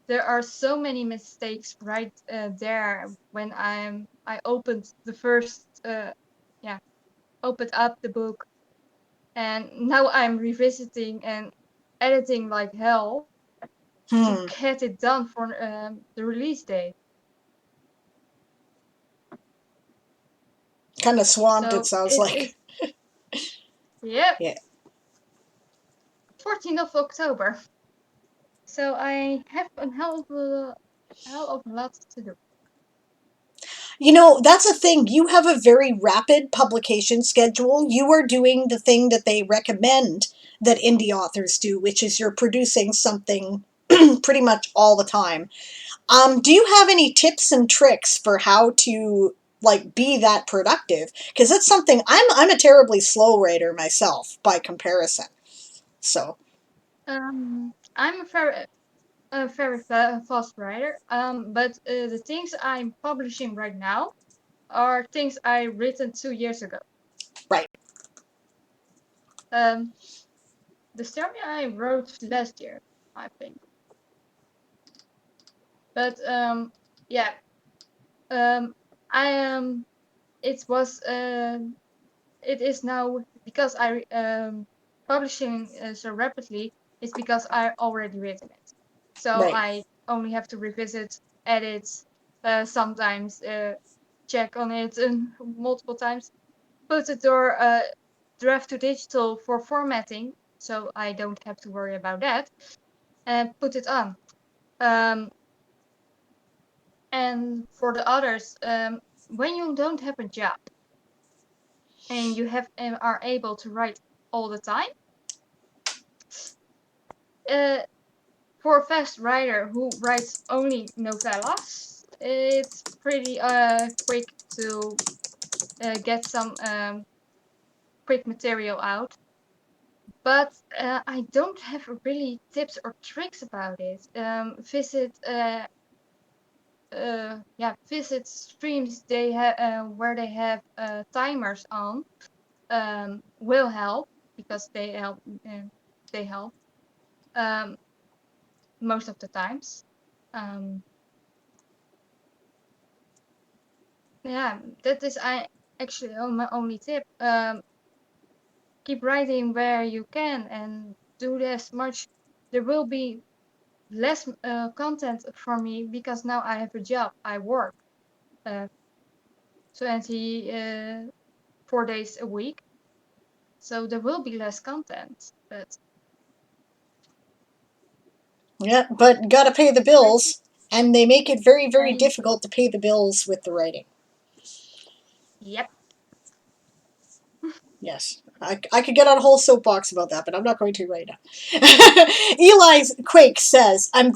There are so many mistakes right there when I opened the first opened up the book, and now I'm revisiting and editing like hell to Hmm. get it done for the release date. Kind of swamped, it So sounds it like. is, yeah, Yeah. 14th of October. So I have a hell of a lot to do. That's a thing. You have a very rapid publication schedule. You are doing the thing that they recommend that indie authors do, which is you're producing something pretty much all the time. Do you have any tips and tricks for how to like be that productive? Because that's something I'm a terribly slow writer myself by comparison. So, I'm a very fast writer. But the things I'm publishing right now, are things I written 2 years ago. Right. Um, the story I wrote last year, I think. But yeah, I am. It was. It is now because I publishing so rapidly. It's because I already written it, so Right. I only have to revisit, edit, sometimes check on it multiple times, put it or draft to digital for formatting, so I don't have to worry about that, and put it on. Um, and for the others, when you don't have a job and you have are able to write all the time, uh, for a fast writer who writes only novellas, it's pretty quick to get some quick material out. But I don't have really tips or tricks about it. Visit streams they have where they have timers on, will help because uh, they help um, most of the times. Um, yeah, that is I actually my only tip. Keep writing where you can and do as much. There will be less content for me because now I have a job. I work uh, 24 days a week, so there will be less content. But Yeah, but gotta pay the bills, and they make it very, very and difficult to pay the bills with the writing. yep. Yes, I could get on a whole soapbox about that, but I'm not going to right now. Eli's Quake says, I'm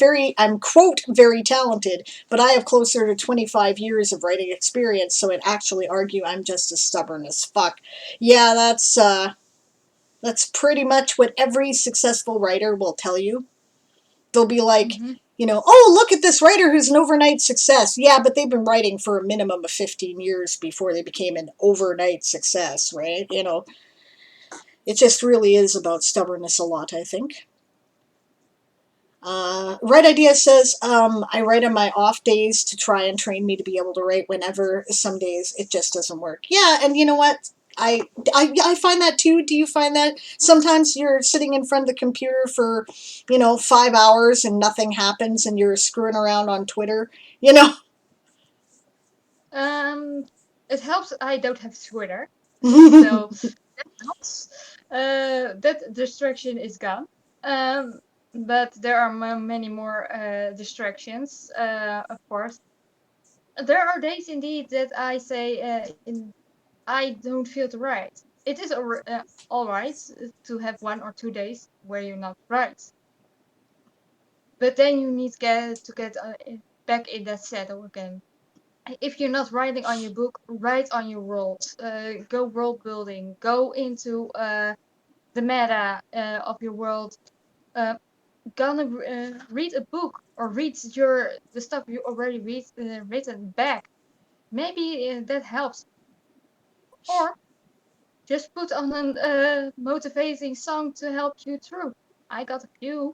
quote, very talented, but I have closer to 25 years of writing experience, so I'd actually argue I'm just as stubborn as fuck. Yeah, that's pretty much what every successful writer will tell you. They'll be like, Mm-hmm. oh, look at this writer who's an overnight success. Yeah, but they've been writing for a minimum of 15 years before they became an overnight success, right? It just really is about stubbornness a lot, I think. Right Idea says, I write on my off days to try and train me to be able to write whenever. Some days it just doesn't work. Yeah, and you know what? I find that too. Do you find that sometimes you're sitting in front of the computer for, 5 hours and nothing happens and you're screwing around on Twitter, you know? Um, it helps. I don't have Twitter, so that helps. That distraction is gone. Um, but there are many more distractions. Of course, there are days indeed that I say I don't feel to write. It is all right to have 1 or 2 days where you're not right, but then you need to get back in that saddle again. If you're not writing on your book, write on your world. Go world building. Go into the meta of your world. Uh, gonna read a book or read the stuff you already written back. Maybe that helps. Or just put on a motivating song to help you through. I got a few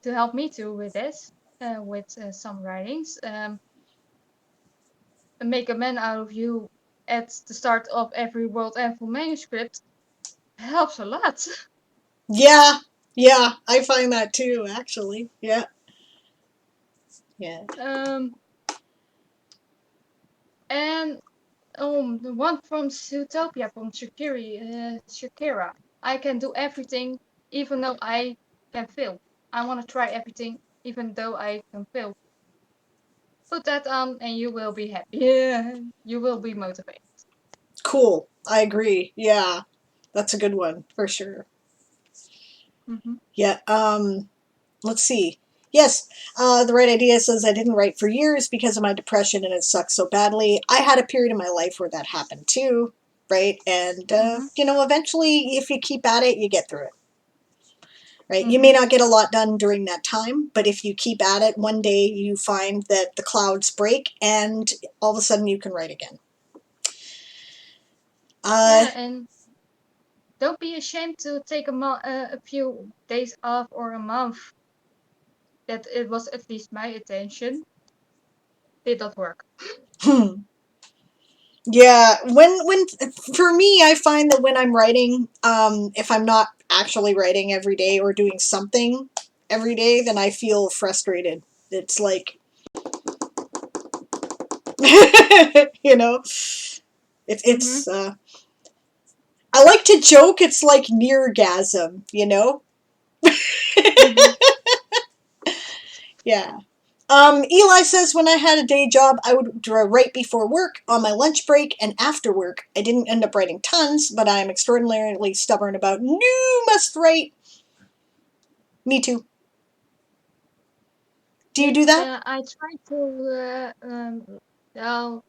to help me too with this, with some writings. Make a man out of you at the start of every World Anvil manuscript helps a lot. Yeah, yeah, I find that too, actually. Yeah, yeah. um, and the one from Zootopia from Shakira. I can do everything, even though I can fail. I want to try everything, even though I can fail. Put that on, and you will be happy. Yeah, you will be motivated. Cool. I agree. Yeah, that's a good one, for sure. Hmm. Yeah, let's see. Yes, the right idea says I didn't write for years because of my depression and it sucked so badly. I had a period in my life where that happened too, right? And, Hmm. eventually, if you keep at it, you get through it. right? You may Mm-hmm. not get a lot done during that time, but if you keep at it, one day you find that the clouds break and all of a sudden you can write again. Yeah, and don't be ashamed to take a few days off or a month. That it was at least my intention. Did not work. Yeah, when for me, I find that when I'm writing, if I'm not actually writing every day or doing something every day, then I feel frustrated. It's like, you know, Mm-hmm. it's. I like to joke. It's like neargasm, you know. Mm-hmm. Yeah. Eli says when I had a day job, I would write before work, on my lunch break, and after work. I didn't end up writing tons, but I'm extraordinarily stubborn about no must write. Me too. Do you Yeah, do that? I try to well,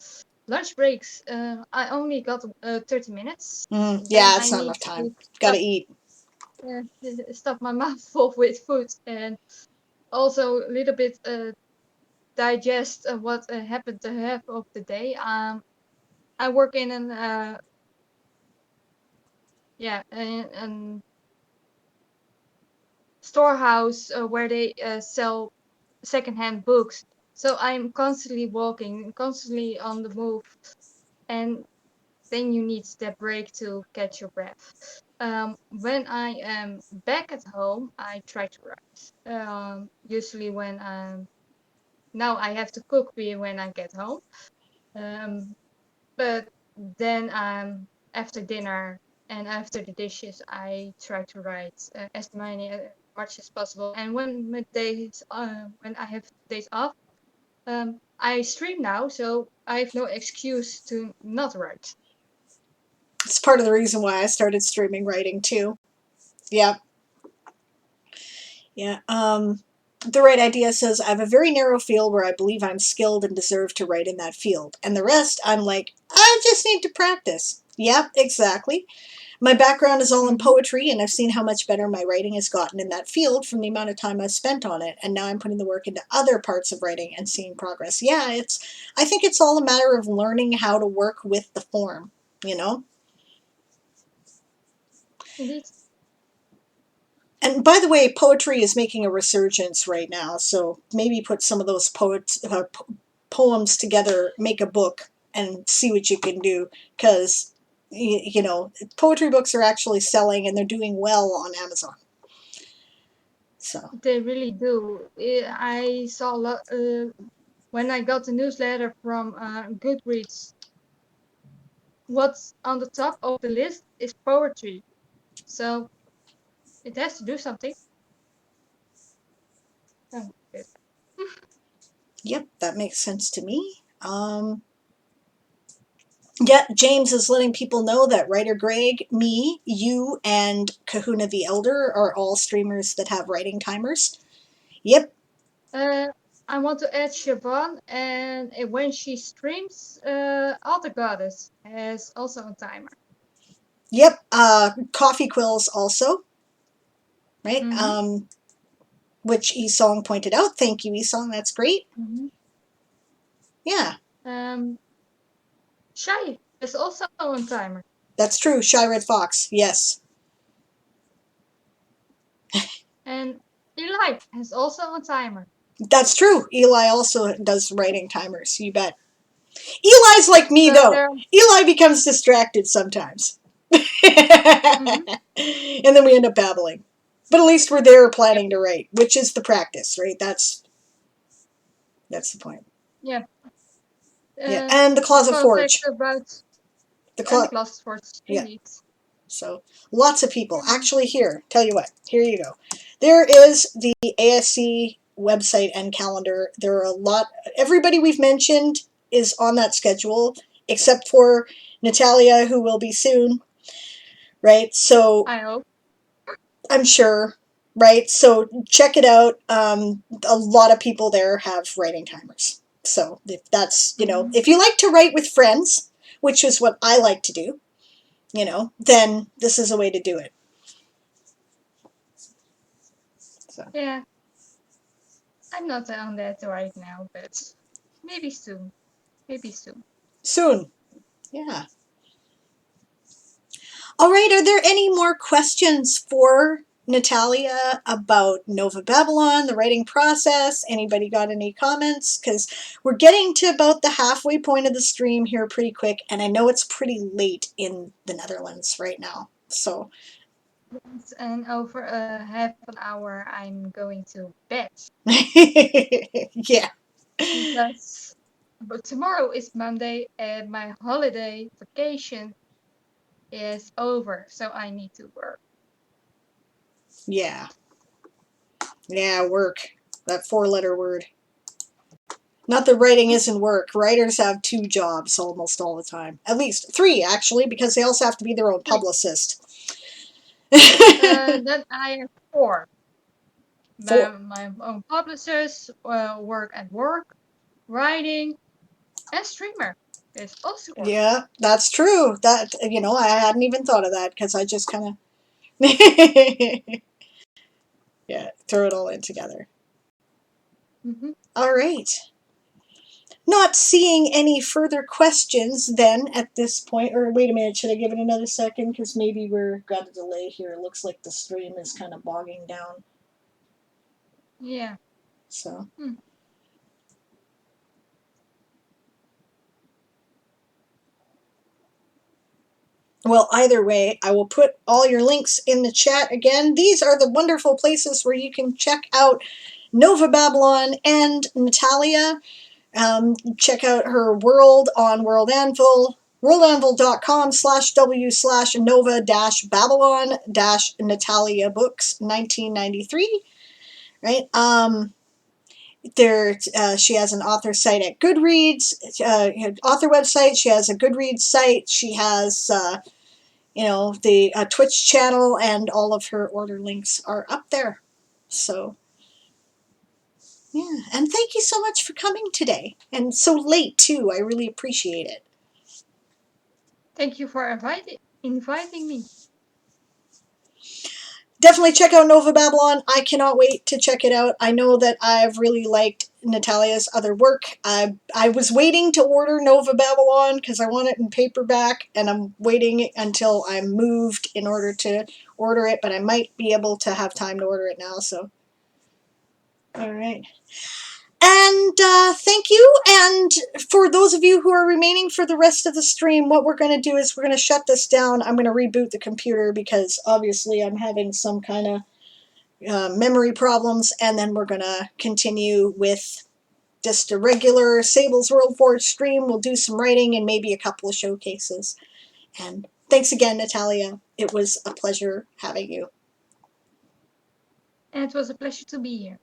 lunch breaks. I only got 30 minutes. Then Yeah, I it's not need enough time. to Gotta stop eat. uh, stuff my mouth full with food and also a little bit digest what happened the half of the day. I work in an yeah an storehouse where they sell secondhand books. So I'm constantly walking, constantly on the move, and then you need that break to catch your breath. When I am back at home, I try to write. Usually when now I have to cook when I get home. Um, but then after dinner and after the dishes, I try to write as many much as possible. And when I have days off, I stream now, so I have no excuse to not write. It's part of the reason why I started streaming writing too. Yeah, yeah. The right idea says I have a very narrow field where I believe I'm skilled and deserve to write in that field, and the rest I'm like I just need to practice. Yep, exactly. My background is all in Hmm. poetry, and I've seen how much better my writing has gotten in that field from the amount of time I've spent on it. And now I'm putting the work into other parts of writing and seeing progress. Yeah, I think it's all a matter of learning how to work with the form, you know? Indeed. And by the way, poetry is making a resurgence right now. So maybe put some of those poems together, make a book, and see what you can do. Because, you know, poetry books are actually selling and they're doing well on Amazon. So. They really do. I saw a lot when I got the newsletter from Goodreads. What's on the top of the list is poetry, so it has to do something. Oh, good. Yep, that makes sense to me. Yeah, James is letting people know that Writer Greg, me, you, and Kahuna the Elder are all streamers that have writing timers. Yep, Uh, I want to add Siobhan, and when she streams, Alter Goddess has also a timer. yep. Coffee Quills also, right? Mm-hmm. Which Esong pointed out. Thank you, Esong. That's great. Mm-hmm. Yeah, Um, Shy is also on timer, that's true. Shy Red Fox. Yes, and Eli has also a timer. that's true. Eli also does writing timers. You bet. Eli's like me So though. there. Eli becomes distracted sometimes. Mm-hmm. And then we end up babbling. But at least we're there Yep. planning to write, which is the practice, right? That's the point. Yeah. Yeah, and the Closet Fun fact Forge. about The and the clo- Glass Forge yeah. indeed. So lots of people. Um, Actually, here, tell you what. Here you go. There is the ASC website and calendar. There are a lot. Everybody we've mentioned is on that schedule, except for Natalia, who will be soon, right? So I hope. I'm sure, right? So check it out. A lot of people there have writing timers. So if that's, Mm-hmm. if you like to write with friends, which is what I like to do, then this is a way to do it. Yeah, I'm not on that right now, but maybe soon. Maybe soon. Soon. Yeah. All right. Are there any more questions for Nathalia about Nova Babylon, the writing process? Anybody got any comments? Because we're getting to about the halfway point of the stream here pretty quick, and I know it's pretty late in the Netherlands right now. So, Yes, and over a half an hour, I'm going to bed yeah. because but tomorrow is Monday and my holiday vacation is over, so I need to work. Yeah. Yeah, work. That four-letter word. Not that writing isn't work. Writers have two jobs almost all the time. At least three, actually, because they also have to be their own Three. publicist. Then I have four. Four. My own publishers, work at work, writing, and streamer is also work. Yeah, that's true. That, I hadn't even thought of that because I just kind of, yeah, throw it all in together. Mm-hmm. All right. Not seeing any further questions then at this point, or wait a minute, should I give it another second? Because maybe we're got a delay here. It looks like the stream is kind of bogging down. Yeah. So. Hmm. Well, either way, I will put all your links in the chat again. These are the wonderful places where you can check out Nova Babylon and Nathalia. Check out her world on World Anvil, worldanvil.com/w/nova-babylon-Nathalia Books 1993. Right? She has an author site at Goodreads, author website. She has a Goodreads site. She has the Twitch channel, and all of her order links are up there. So, yeah. And thank you so much for coming today. And so late, too. I really appreciate it. Thank you for inviting me. Definitely check out Nova Babylon. I cannot wait to check it out. I know that I've really liked Nathalia's other work. I was waiting to order Nova Babylon because I want it in paperback, and I'm waiting until I'm moved in order to order it, but I might be able to have time to order it now, so. All right. And thank you. And for those of you who are remaining for the rest of the stream, what we're going to do is we're going to shut this down. I'm going to reboot the computer because obviously I'm having some kind of memory problems. And then we're going to continue with just a regular Sable's Worldforge stream. We'll do some writing and maybe a couple of showcases. And thanks again, Nathalia. It was a pleasure having you. And it was a pleasure to be here.